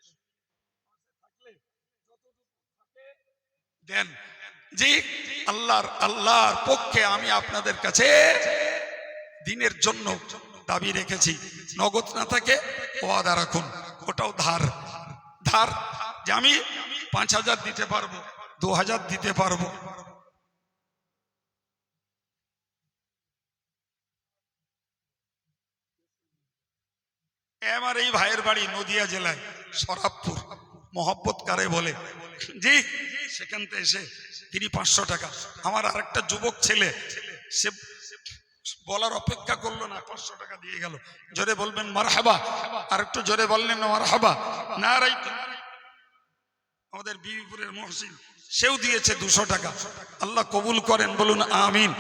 দেন। জি, আল্লাহর পক্ষে আমি আপনাদের কাছে দিনের জন্য দাবি রেখেছি, নগদ না থাকে ওয়াদা রাখুন, ওটাও ধার যে আমি 5000 দিতে পারবো, 2000 দিতে পারবো। আমার এই ভাইয়ের বাড়ি নদিয়া জেলায় সরাবপুর, মোহাব্বত কারে বলে, জি, সেখান থেকে এসে তিনি 500 টাকা। আমার আরেকটা যুবক ছেলে, সে বলার অপেক্ষা করলো না, 500 টাকা দিয়ে গেল। জোরে বলবেন মারহাবা, আর একটু জোরে বললেন মারহাবা। নারাই আমাদের বিবিপুরের মহসিন, সেও দিয়েছে 200 টাকা, আল্লাহ কবুল করেন, বলুন আমিন।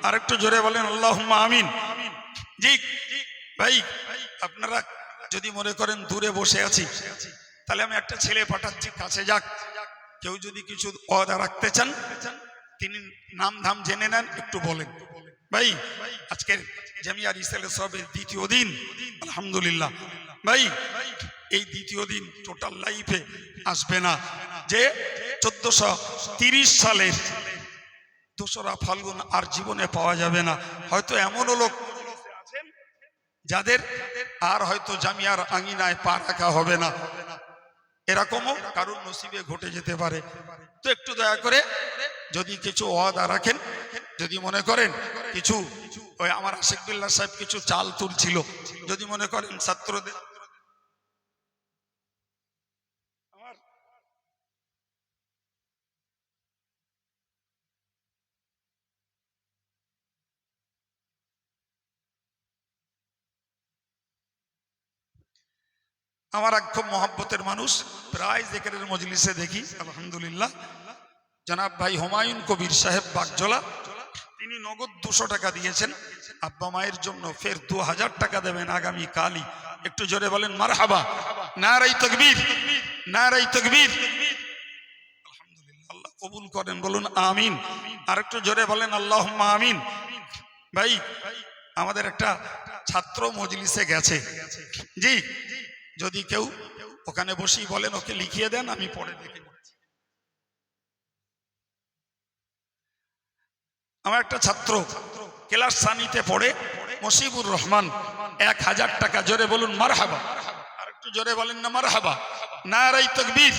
আর একটু জোরে বলেন আল্লাহুম্মা আমিন। জি ভাই, আপনারা যদি মনে করেন দূরে বসে আছি, তাহলে আমি একটা ছেলে পাঠাচ্ছি, কাছে যাক। কেউ যদি কিছু ওয়াদা রাখতে চান, তিনি নাম ধাম জেনে নেন, একটু বলেন। ভাই আজকের জামিয়া রিসালে সবের দ্বিতীয় দিন, আলহামদুলিল্লাহ। ভাই এই দ্বিতীয় দিন টোটাল লাইফে আসবে না যে 1430 সালের 2রা ফাল্গুন আর জীবনে পাওয়া যাবে না। হয়তো এমনও লোক আছেন যাদের আর হয়তো জামিয়ার আঙিনায় পা রাখা হবে না, এরকমও কারুর নসিবে ঘটে যেতে পারে। তো একটু দয়া করে যদি কিছু ওয়াদা রাখেন, যদি মনে করেন কিছু, ওই আমার আশিক বিল্লাহ সাহেব কিছু চাল তুলছিল, যদি মনে করেন ছাত্রদের, আমার এক খুব মহব্বতের মানুষ, প্রায় জিকিরের মজলিসে দেখি, আলহামদুলিল্লাহ, জনাব ভাই হুমায়ুন কবির সাহেব বাগজোলা, তিনি নগদ 200 টাকা দিয়েছেন আব্বা মায়ের জন্য, ফের 2000 টাকা দেবেন আগামী কালই। একটু জোরে বলেন মারহাবা, নারায়ে তাকবীর, নারায়ে তাকবীর। আলহামদুলিল্লাহ, আল্লাহ কবুল করেন, বলুন আমিন। আর একটু জোরে বলেন আল্লাহুম্মা আমিন। ভাই আমাদের একটা ছাত্র মজলিসে গেছে, জি, যদি কেউ ওখানে বসি বলেন ওকে লিখিয়ে দেন, আমি পরে দেখে। আমার একটা ছাত্র ক্লাস সানিতে পড়ে, মসিবুর রহমান, 1000 টাকা। জোরে বলুন মারহাবা, আর একটু জোরে বলেন না মারহাবা। নারায়ে তাকবীর,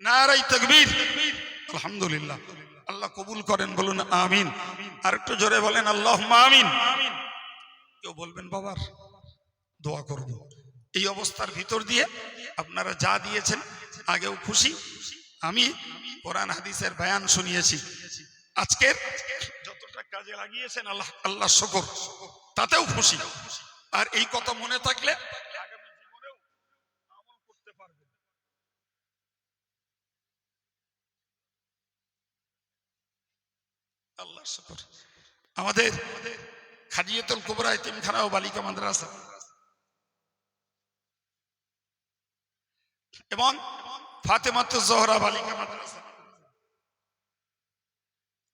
নারায়ে তাকবীর। আলহামদুলিল্লাহ, আল্লাহ কবুল করেন, বলুন আমিন। আর একটু জোরে বলেন আল্লাহুম্মা আমিন। কেউ বলবেন বাবার দোয়া করব, এই অবস্থার ভিতর দিয়ে আপনারা যা দিয়েছেন, আগেও খুশি, আমি কোরআন হাদিসের বয়ান শুনিয়েছি, আজকের যতটা কাজে লাগিয়েছেন আল্লাহ শুকর, তাতেও খুশি। আর এই কথা মনে থাকলে আগামী জীবনেও আমল করতে পারবেন। আল্লাহ শুকর। আমাদের খাদিজাতুল কুবরা এতিমখানা ও বালিকা মাদ্রাসা এবং ফাতেমাতুজ জোহরা বালিকা মাদ্রাসা,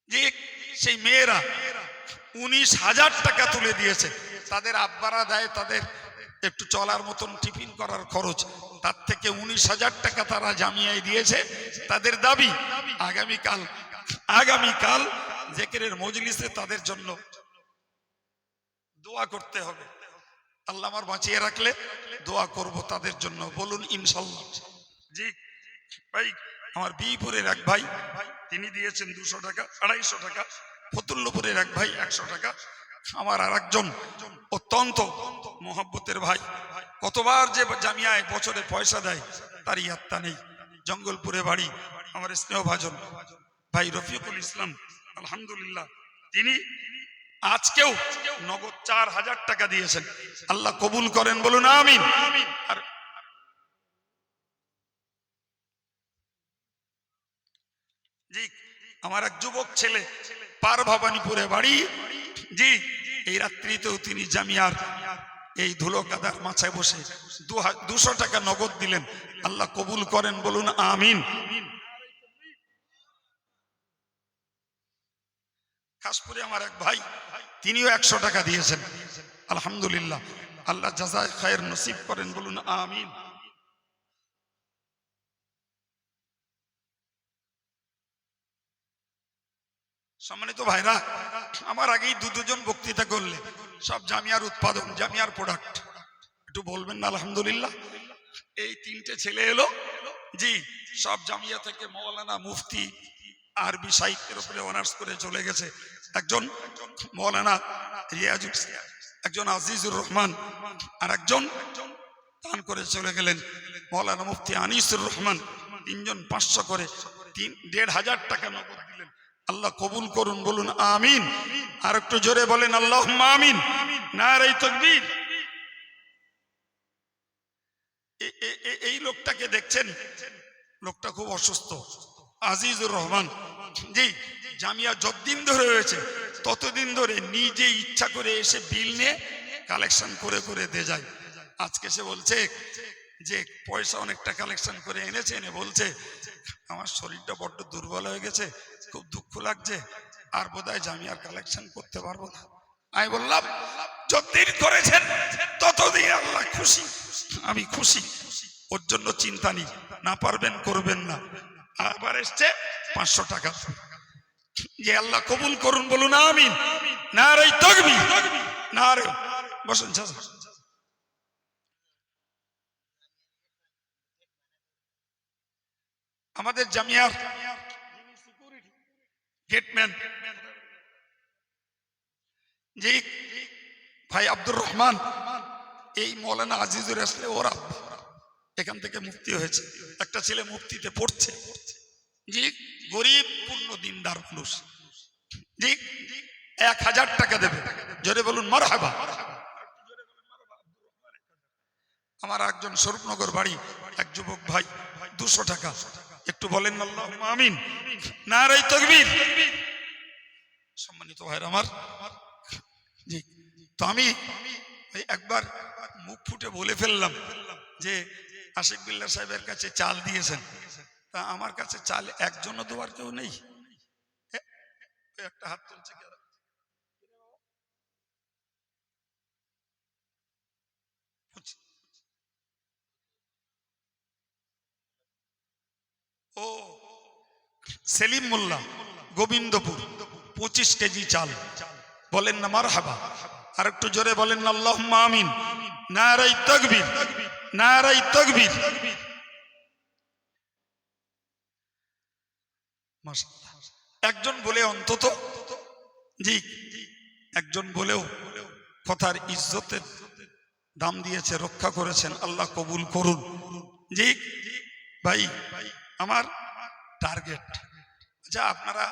যে সেই মেয়েরা 19,000 টাকা তুলে দিয়েছে। তাদের আব্বারা দেয় তাদের একটু চলার মতন টিফিন করার খরচ, তার থেকে 19,000 টাকা তারা জামিয়ায় দিয়েছে। তাদের দাবি আগামীকাল জিকিরের মজলিসে তাদের জন্য দোয়া করতে হবে। আল্লাহ আমার বাঁচিয়ে রাখলে দোয়া করব তাদের জন্য, বলুন ইনশাল্লাহ। জি ভাই, আমার বিপুরের এক ভাই তিনি দিয়েছেন 200 টাকা, 250 টাকা। ফতুল্লপুরের এক ভাই 100 টাকা। আমার আর একজন অত্যন্ত মহব্বতের ভাই, কতবার যে জামিয়ায় বছরে পয়সা দেয় তার ইয়াত্তা নেই। জঙ্গলপুরে বাড়ি, আমার স্নেহভাজন ভাই রফিকুল ইসলাম, আলহামদুলিল্লাহ তিনি আজকেও নগদ 4,000 টাকা দিয়েছেন। আল্লাহ কবুল করেন, বলুন আমিন। আর জি, আমার এক যুবক ছেলে পার ভবানীপুরে বাড়ি, জি এই রাত্রিতেও তিনি জামিয়ার এই ধুলো কাদার মাথায় বসে 200 টাকা নগদ দিলেন। আল্লাহ কবুল করেন, বলুন আমিন। খাসপুরে আমার এক ভাই তিনিও 100 টাকা দিয়েছেন, আলহামদুলিল্লাহ। আল্লাহ জাযায়ে খায়ের নসিব করেন, বলুন আমিন। সম্মানিত ভাইরা, আমার আগেই দুজন বক্তৃতা করলে, সব জামিয়ার উৎপাদন, জামিয়ার প্রোডাক্ট, একটু বলবেন না আলহামদুলিল্লাহ। এই 3টে ছেলে এলো, জি সব জামিয়া থেকে মৌলানা, মুফতি, আরবি সাহিত্যের উপরে অনার্স করে চলে গেছে। একজন মৌলানা রিয়াজুল, একজন আজিজুর রহমান, আর একজন দান করে চলে গেলেন মৌলানা মুফতি আনিসুর রহমান। 3জন 500 করে 1,500 টাকা নগদ দিলেন। আল্লাহ কবুল করুন, বলুন আমিন। আর একটু জোরে বলেন আল্লাহুম্মা আমিন। নারে তাকবীর। এই লোকটাকে দেখছেন, লোকটা খুব অসুস্থ, আজিজুর রহমান। জি জামিয়া যতদিন ধরে হয়েছে ততদিন ধরে নিজে ইচ্ছা করে এসে বিল নিয়ে কালেকশন করে করে দিয়ে যায়। আজকে সে বলছে যে পয়সা অনেকটা কালেকশন করে এনেছে, এনে বলছে আমার শরীরটা বড্ড দুর্বল হয়ে গেছে, খুব দুঃখ লাগছে, আর বোধহয় জামিয়ার কালেকশন করতে পারবো না। আমি বললাম যতদিন করেছেন ততদিন আল্লাহ খুশি, আমি খুশি, ওর জন্য চিন্তা নেই, না পারবেন করবেন না। আবার এসছে 500 টাকা, যে আল্লাহ কবুল করুন, বলুন আমিন। নারে তাকবীর, নারে। বসুন চাচা। আমাদের জামিয়ার গেটম্যান জি ভাই আব্দুর রহমান, এই মৌলানা আজিজুর আসলে ওরা এখান থেকে মুফতি হয়েছে। একটা ছেলে মুফতিতে পড়ছে, জি গরিব পূর্ণ দিনদার মানুষ, জি 1,000 টাকা দেবে, জোরে বলুন মারহাবা। আমার একজন স্বরূপনগর বাড়ি এক যুবক ভাই 200 টাকা, একটু বলেন আল্লাহুম্মা আমিন। নারে তাকবীর। সম্মানিত ভাইরা আমার, জি তো আমি একবার মুখ ফুটে বলে ফেললাম যে আশিক বিল্লাহ সাহেবের কাছে চাল দিয়েছেন, তা আমার কাছে চাল একজনও দেওয়ার কেউ নেই। একটা হাত তুলছে, ও সেলিম মোল্লা, গোবিন্দপুর, 25 কেজি চাল। বলেন না মারহাবা। আর একটু জোরে বলেন না আল্লাহুম্মা আমিন। নারে তাকবীর, নারে তাকবীর। মাশাআল্লাহ। একজন বলে অন্তত, জি একজন বলেও কথার ইজ্জতের দাম দিয়েছে, রক্ষা করেছেন, আল্লাহ কবুল করুন। জি ভাই আমার টার্গেট, আচ্ছা আপনারা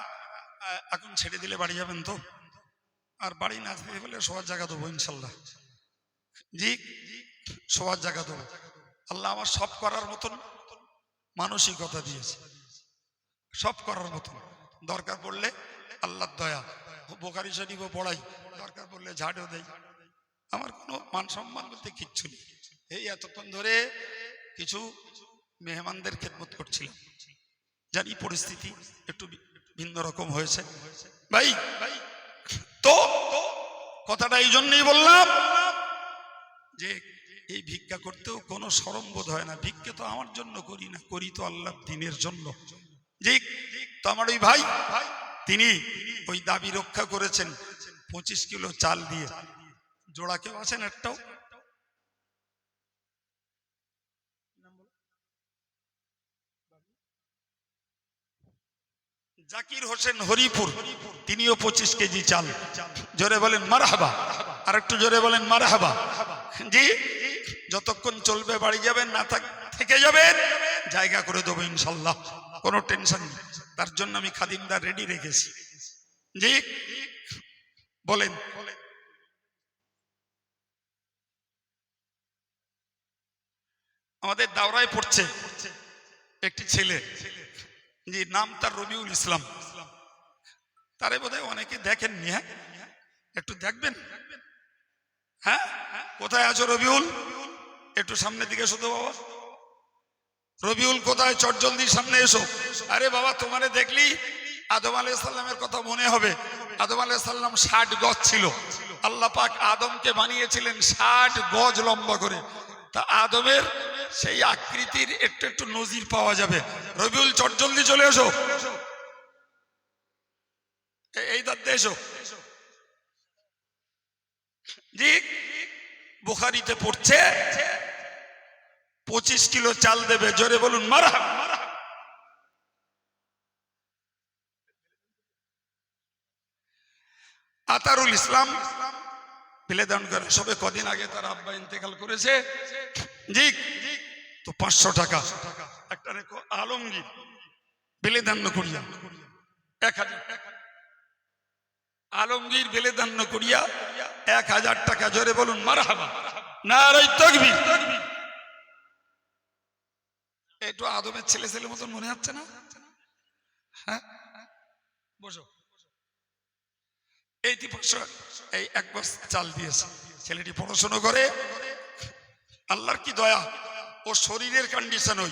এখন ছেড়ে দিলে বাড়ি যাবেন তো? আর বাড়ি না যেতে বলে শোয়ার জায়গা দেবো ইনশাল্লাহ, জি শোয়ার জায়গা দেবো। আল্লাহ আমার সব করার মতন মানসিকতা দিয়েছে, সব করার মতন। দরকার পড়লে আল্লাহর দয়া বুখারী শরীফও পড়াই, দরকার পড়লে ঝাড়ও দেয়, আমার কোনো মান সম্মান বলতে কিচ্ছু নেই। এই এতক্ষণ ধরে কিছু মেহমানদের খেদমত করছিলাম, জানি পরিস্থিতি একটু ভিন্ন রকম হয়েছে ভাই। তো কথাটা এই জন্যই বললাম যে এই ভিক্ষা করতেও কোনো শরম বোধ হয় না। ভিক্ষা তো আমার জন্য করি না, করি তো আল্লাহর দ্বীনের জন্য। জি, তো আমার ওই ভাই তিনি ওই দাবি রক্ষা করেছেন 25 কিলো চাল দিয়ে। জোড়া কেউ আছেন একটাও? জাকির হোসেন হরিপুর, তিনিও 25 কেজি চাল। জোরে বলেন মারহাবা, আর একটু জোরে বলেন মারহাবা। জি, যতক্ষণ চলবে বাড়ি যাবেন, না থেকে যাবেন, জায়গা করে দেবো ইনশাল্লাহ, কোনো টেনশন নেই। তার জন্য আমি খাদিমদার রেডি রেখেছি। জি বলেন। আমাদের দাওরায় পড়ছে একটি ছেলে, জি নাম তার রবিউল ইসলাম। তারে বোধহয় অনেকে দেখেননি, হ্যাঁ একটু দেখবেন। হ্যাঁ কোথায় আছো রবিউল? একটু সামনের দিকে এসো তো বাবা। রবিউল কোথায়? চটজলদি সামনে এসো। আরে বাবা, তোমারে দেখলি আদম আলাইহিস সালামের কথা মনে হবে। আদম আলাইহিস সালাম 60 গজ ছিল। আল্লাহ পাক আদমকে বানিয়েছিলেন 60 গজ লম্বা করে। তা আদমের সেই আকৃতির একটু একটু নজির পাওয়া যাবে। রবিউল চটজলদি চলে এসো, এই দাঁড়তে এসো। জি, বুখারীতে পড়ছে 25 কিলো চাল দেবে। জোরে বলুন মারহাবা। আতারুল ইসলাম বিলেদান করে, সবে কদিন আগে তার আব্বা ইন্তেকাল করেছে। জি, তো 500 টাকা একটা রেখো। আলমগীর বিলেদান করিয়া 1000, আলমগীর বিলেদান করিয়া 1000 টাকা। জোরে বলুন মারহাবা, নারে তাকবীর। একটু আদমের ছেলে ছেলে মতন মনে হচ্ছে না? হ্যাঁ বসো। এই 500, এই 1 বস্তা চাল দিয়েছে। ছেলেটি পড়াশোনা করে, আল্লাহর কি দয়া, ও শরীরের কন্ডিশন ওই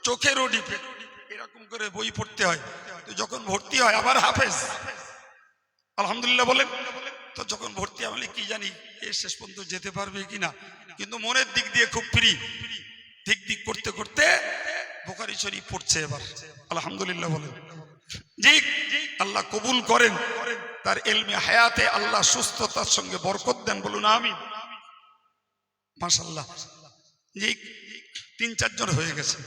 চোখেরও ডিফেক্ট, এরকম করে বই পড়তে হয়। তো যখন ভর্তি হয় আবার হাফেজ, আলহামদুলিল্লাহ বলেন। তো যখন ভর্তি আমি কি জানি এ শেষ পর্যন্ত যেতে পারবে কিনা, কিন্তু মনের দিক দিয়ে খুব ফ্রি। দিক করতে করতে বুখারী শরীফ পড়ছে এবার, আলহামদুলিল্লাহ বলেন। জি, আল্লাহ কবুল করেন, তার ইলমে হায়াতে আল্লাহ সুস্থতার সঙ্গে বরকত দেন, বলুন আমিন। মাশাআল্লাহ। জি, 3-4 জন হয়ে গেছে।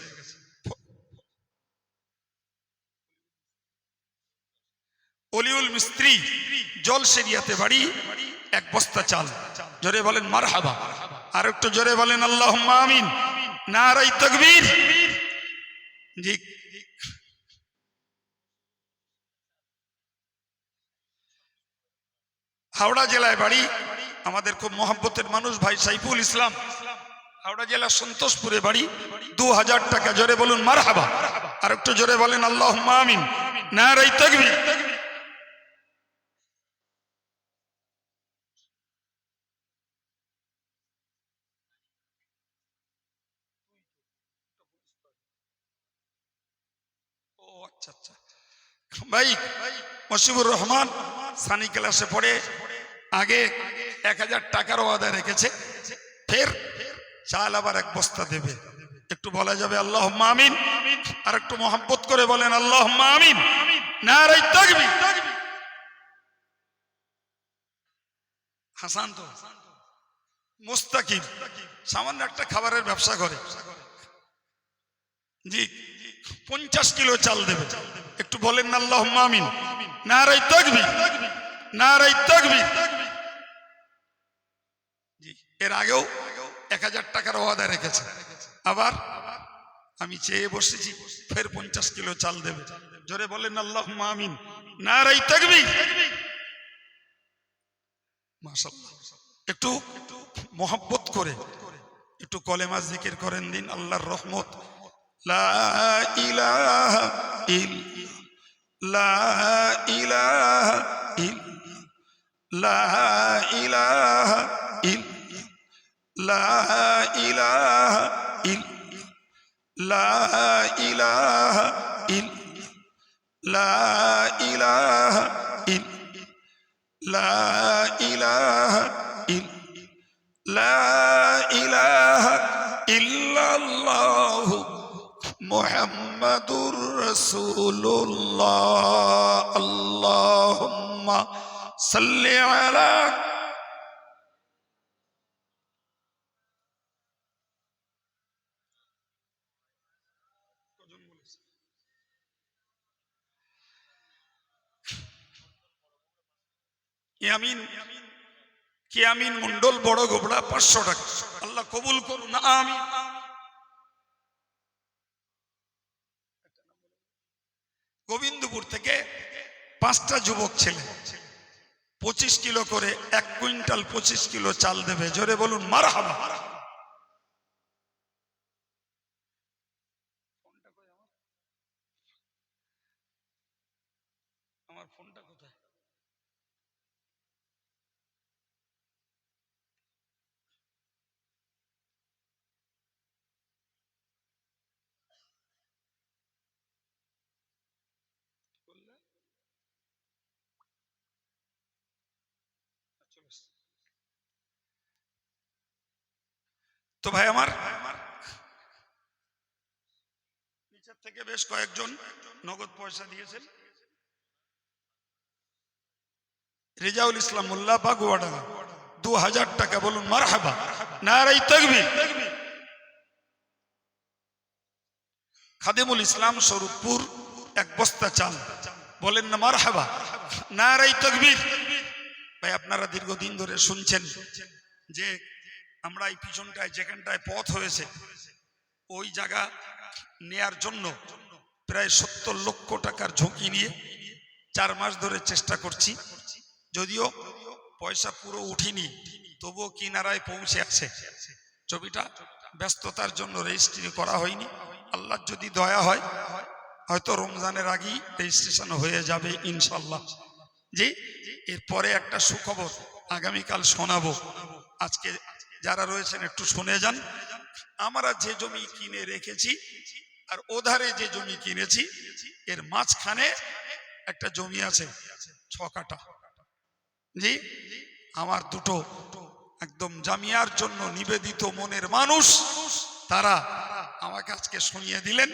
অলিউল মিস্ত্রি জলসেরিয়াতে বাড়ি, 1 বস্তা চাল। জোরে বলেন মারহাবা, আর একটু জোরে বলেন আল্লাহুম্মা আমিন, নারে তাকবীর। জি, হাওড়া জেলায় বাড়ি, আমাদের খুব মহব্বতের মানুষ ভাই সাইফুল ইসলাম, হাওড়া জেলা সন্তোষপুরে বাড়ি, 2000 টাকা। জোরে বলুন মারহাবা, আর একটু জোরে বলেন আল্লাহুম্মা আমিন, নারে তাকবীর। ও আচ্ছা আচ্ছা ভাই, মশিবুর রহমান সানি ক্লাসে পড়ে, আগে 1000 টাকার ওয়াদা রেখেছে, ফের চাল আবার 1 বস্তা দেবে। একটু বলা যাবে আল্লাহুম্মা আমিন, আর একটু মহব্বত করে বলেন আল্লাহুম্মা আমিন, নারে তাকবীর। হাসান তো মুস্তাকিম সামান্য একটা খাবারের ব্যবসা করে। জি, 50 কিলো চাল দেবে। একটু বলেন না আল্লাহুম্মা আমিন, নারে তাকবীর, নারে তাকবীর। জি, এর আগেও 1000 টাকার ওয়াদা রেখেছে, আবার আমি চেয়ে বসেছি, ফের 50 কিলো চাল দেবে। জোরে বলেন আল্লাহুম্মা আমিন, নারে তাকবীর। মাশাআল্লাহ। একটু মহব্বত করে একটু কলেমা জিকির করেন দিন, আল্লাহর রহমত। লা ইলাহা ইল্লাল্লাহ, লা ইলাহা ইল্লাল্লাহ। লা ইলাহা ইল লা ইলাহা ইল লা ইলাহা ইল লা ইলাহা ইল লা ইলাহা ইল লা ইলাহা ইল্লাল্লাহু মুহাম্মাদুর রাসূলুল্লাহ। আল্লাহুম্মা সাল্লি আলা। ইয়ামিন কিয়ামিন মন্ডল বড় গোবড়া 500 টাকা। আল্লাহ কবুল করুন, আমিন। গোবিন্দপুর থেকে 5টা যুবক ছেলে 25 কিলো করে 1 কুইন্টাল 25 কিলো চাল দেবে। জোরে বলুন মারহাবা। আমার ফোনটা কোথায়? তো ভাই আমার নিচের থেকে বেশ কয়েকজন নগদ পয়সা দিয়েছেন। রেজাউল ইসলাম মোল্লা বাগুয়াডাঙ্গা 2000 টাকা। বলুন মারহাবা, নারাই তাকবীর। খাদিমুল ইসলাম স্বরূপপুর 1 বস্তা চাল। বলেন না মারহাবা, নারাই তাকবীর। ভাই আপনারা দীর্ঘদিন ধরে শুনছেন যে আমরা এই পিছনটায় যেখানটায় পথ হয়েছে ওই জায়গা নেয়ার জন্য প্রায় 70 লক্ষ টাকার ঝুঁকি নিয়ে 4 মাস ধরে চেষ্টা করছি। যদিও পয়সা পুরো উঠিনি, তবুও কিনারায় পৌঁছে আছে। ছবিটা ব্যস্ততার জন্য রেজিস্ট্রি করা হয়নি। আল্লাহর যদি দয়া হয় হয়তো রমজানের আগেই রেজিস্ট্রেশন হয়ে যাবে ইনশাল্লাহ। জি, এরপরে একটা সুখবর আগামীকাল শোনাবো। আজকে যারা রয়েছেন একটু শুনে যান। আমরা যে জমি কিনে রেখেছি আর ওধারে যে জমি কিনেছি এর মাঝখানে একটা জমি আছে 6 কাঠা। জি, আমার দুটো একদম জামিয়ার জন্য নিবেদিত মনের মানুষ তারা আমাকে আজকে শুনিয়ে দিলেন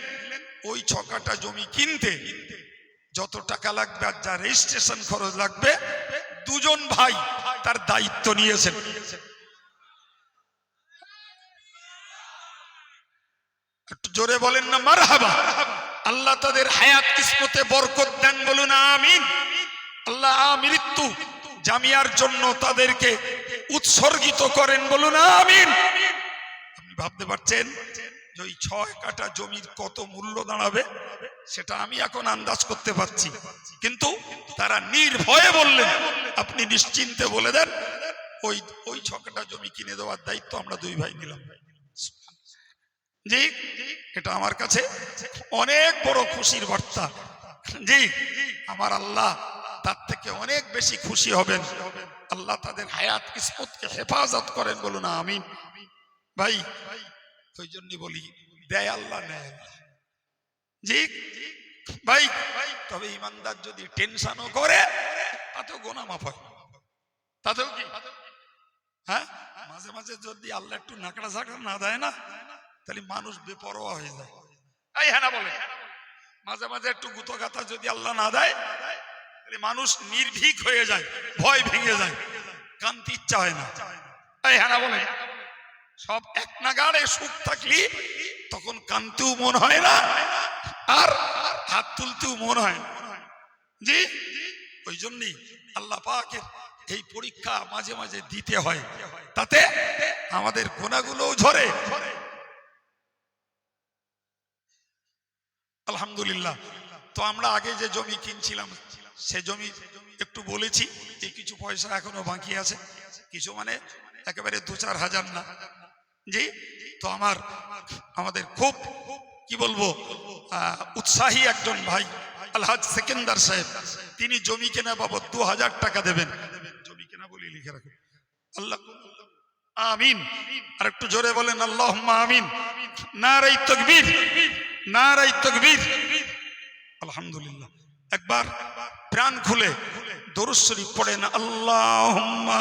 ওই 6 কাঠা জমি কিনতে যত টাকা লাগবে আর যা রেজিস্ট্রেশন খরচ লাগবে 2 জন ভাই তার দায়িত্ব নিয়েছেন। একটু জোরে বলেন না মারহাবা। আল্লাহ তাদের হায়াত কিসমতে বরকত দেন, বলুন আমিন। আল্লাহ মৃত্যু জামিয়ার জন্য তাদেরকে উৎসর্গিত করেন, বলুন আমিন। আপনি ভাবতে পারছেন যে ওই 6 কাঠা জমির কত মূল্য দাঁড়াবে সেটা আমি এখন আন্দাজ করতে পারছি, কিন্তু তারা নির্ভয়ে বললেন আপনি নিশ্চিন্তে বলে দেন ওই 6 কাঠা জমি কিনে দেওয়ার দায়িত্ব আমরা 2 ভাই নিলাম। জি, এটা আমার কাছে অনেক বড় খুশির বার্তা। জি, আমার আল্লাহ তার থেকে অনেক বেশি খুশি হবেন। আল্লাহ তাদের হায়াত কিসমতকে হেফাজত করেন, বলুন আমিন। ভাই ওই জন্য বলি দেয় আল্লাহ নেয় আল্লাহ। জি ভাই, তবে ইমানদার যদি টেনশনও করে তাতেও গোনা মাফ হয়, তাতেও কি হ্যাঁ মাঝে মাঝে যদি আল্লাহ একটু নাকড়া ঝাঁকড়া না দেয় না তাহলে মানুষ বেপরোয়া হয়ে যায়। এই হ্যাঁ না বলে মাঝে মাঝে একটু গুতো গাথা যদি আল্লাহ না দেয় তাহলে মানুষ নির্ভীক হয়ে যায়, ভয় ভেঙে যায়, কান্তি ইচ্ছা হয় না। এই হ্যাঁ না বলে সব এক নাগাড়ে সুখ থাকলি তখন কান্তিও মন হয় না আর হাত তুলতেও মন হয় না। জি, ওই জন্যই আল্লাহ পাকের এই পরীক্ষা মাঝে মাঝে দিতে হয়, তাতে আমাদের গুনাহগুলোও ঝরে। আলহামদুলিল্লাহ। তো আমরা আগে যে জমি কিনছিলাম সে জমি একটু বলেছি এই কিছু পয়সা এখনো বাকি আছে, কিছু মানে একেবারে 2-4 হাজার না। জি, তো আমাদের খুব কি বলবো উৎসাহী একজন ভাই আলহাজ সেকেন্দার সাহেব, তিনি জমি কেনা বাবদ 2000 টাকা দেবেন। জমি কেনা আল্লাহ আমিন। আর একটু জোরে বলেন আল্লাহুম্মা আমিন। নারে তাকবীর, নারে তাকবীর। আলহামদুলিল্লাহ। একবার প্রাণ খুলে দরুদ শরীফ পড়েন আল্লাহুম্মা।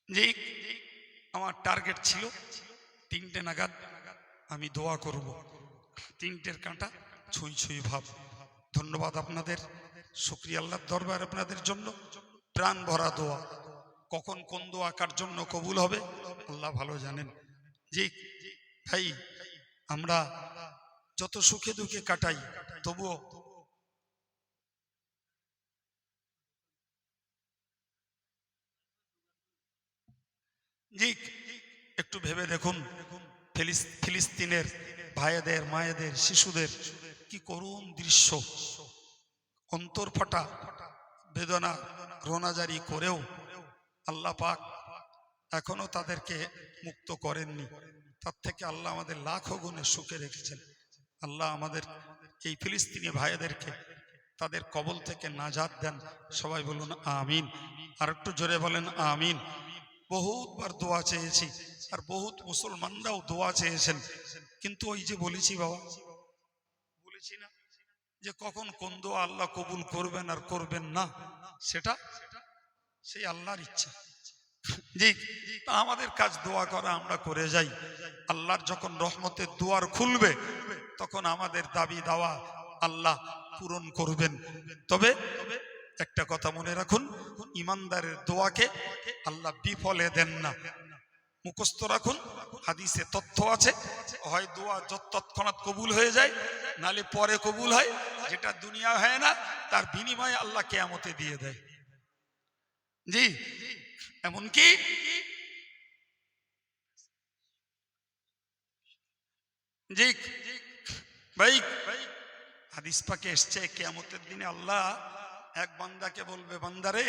জি, আমার টার্গেট ছিল 3টে নাগাদ আমি দোয়া করব। 3টের কাঁটা ছুঁই ছুঁই ভাব। ধন্যবাদ আপনাদের, শুকরিয়া আল্লাহর দরবার আপনাদের জন্য। প্রাণ ভরা দোয়া। কখন কোন দোয়া কার জন্য কবুল হবে আল্লাহ ভালো জানেন। জি ভাই, আমরা যত সুখে দুঃখে কাটাই, তবুও জি একটু ভেবে দেখুন, ফিলিস্তিনের ভাইদের মায়েদের শিশুদের কি করুণ দৃশ্য। অন্তর ফাটা বেদনা রোনাজারি করেও আল্লাহ পাক এখনো তাদেরকে মুক্ত করেননি। তার থেকে আল্লাহ আমাদের লাখো গুণে সুখে রেখেছেন। আল্লাহ আমাদের এই ফিলিস্তিনি ভাইদেরকে তাদের কবল থেকে নাজাত দেন। সবাই বলুন আমিন। আর একটু জোরে বলেন আমিন। বহুতবার দোয়া চেয়েছি, আর বহুত মুসলমানরাও দোয়া চেয়েছেন, কিন্তু ওই যে বলেছি বাবা, বলেছি না যে কখন কোন দোয়া আল্লাহ কবুল করবেন আর করবেন না, সেটা সেই আল্লাহর ইচ্ছা। জি, তা আমাদের কাজ দোয়া করা, আমরা করে যাই। আল্লাহর যখন রহমতের দুয়ার খুলবে তখন আমাদের দাবি দাওয়া আল্লাহ পূরণ করবেন। তবে একটা কথা মনে রাখুন, ইমানদারের দোয়াকে আল্লাহ বিফলে দেন না। মুখস্থ রাখুন, হাদিসে তথ্য আছে, হয় দোয়া তৎক্ষণাৎ কবুল হয়ে যায়, নালে পরে কবুল হয়। যেটা দুনিয়া হয় না, তার বিনিময়ে আল্লাহ কিয়ামতে দিয়ে দেয়। জি, এমনকি জি ভাই, হাদিস পাকে এসছে কিয়ামতের দিনে আল্লাহ এক বান্দাকে বলবে, বান্দারে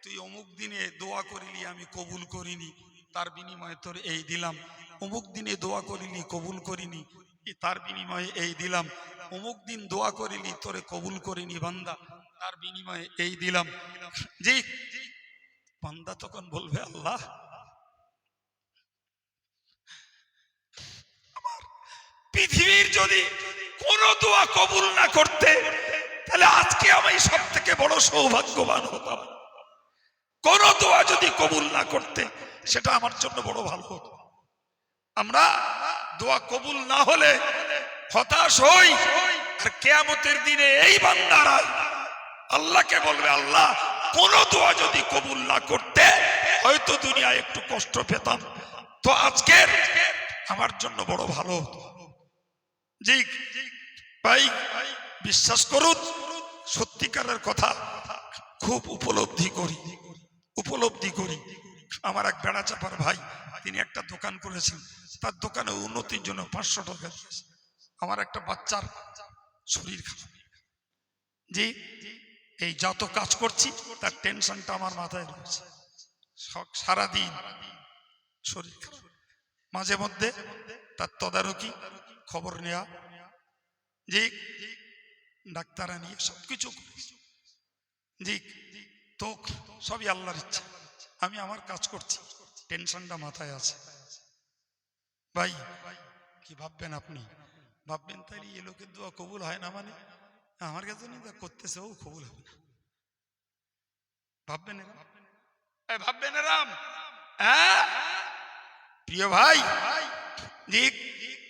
তুই অমুক দিনে দোয়া করিলি আমি কবুল করিনি, তার বিনিময়ে তোর এই দিলাম। অমুক দিনে দোয়া করিলি কবুল করিনি, তার বিনিময়ে এই দিলাম। অমুক দিন দোয়া করিলি তোরে কবুল করিনি বান্দা, তার বিনিময়ে এই দিলাম। জি, বান্দা তখন বলবে, আল্লাহ পৃথিবীর যদি কোন দোয়া কবুল না করতে, তাহলে আজকে আমি সব থেকে বড় সৌভাগ্যবান হতাম। কোন দোয়া যদি কবুল না করতে, সেটা আমার জন্য বড় ভালো হতো। আমরা দোয়া কবুল না হলে হতাশ হই, আর কিয়ামতের দিনে এই বান্দারা আল্লাহকে বলবে, আল্লাহ কোন দোয়া যদি কবুল না করতে, হয়তো দুনিয়ায় একটু কষ্ট পেতাম, তো আজকের আমার জন্য বড় ভালো হতো। জি ভাই, বিশ্বাস করুন, সত্যিকারের কথা খুব উপলব্ধি করি। আমার এক বেড়া চাপার ভাই, তিনি একটা দোকান করেছেন, তার দোকানে উন্নতির জন্য 500 টাকা দিয়েছে। আমার একটা বাচ্চার শরীর খারাপ। জি, এই যত কাজ করছি তার টেনশনটা আমার মাথায় রয়েছে। সারাদিন শরীর খারাপ, মাঝে মধ্যে তার তদারকি, খবর নেওয়া, জি ডাক্তার নিয়ে সবকিছু করেছি। জি, তো সবই আল্লাহর ইচ্ছা। আমি আমার কাজ করছি, টেনশনটা মাথায় আছে। ভাই কি ভাববেন আপনি? ভাববেন তাই এই লোকের দোয়া কবুল হয় না, মানে আমার কাছে যা করতেছে ও কবুল হবে না। ভাববেন ভাববেন এরাম? হ্যাঁ প্রিয় ভাই, জি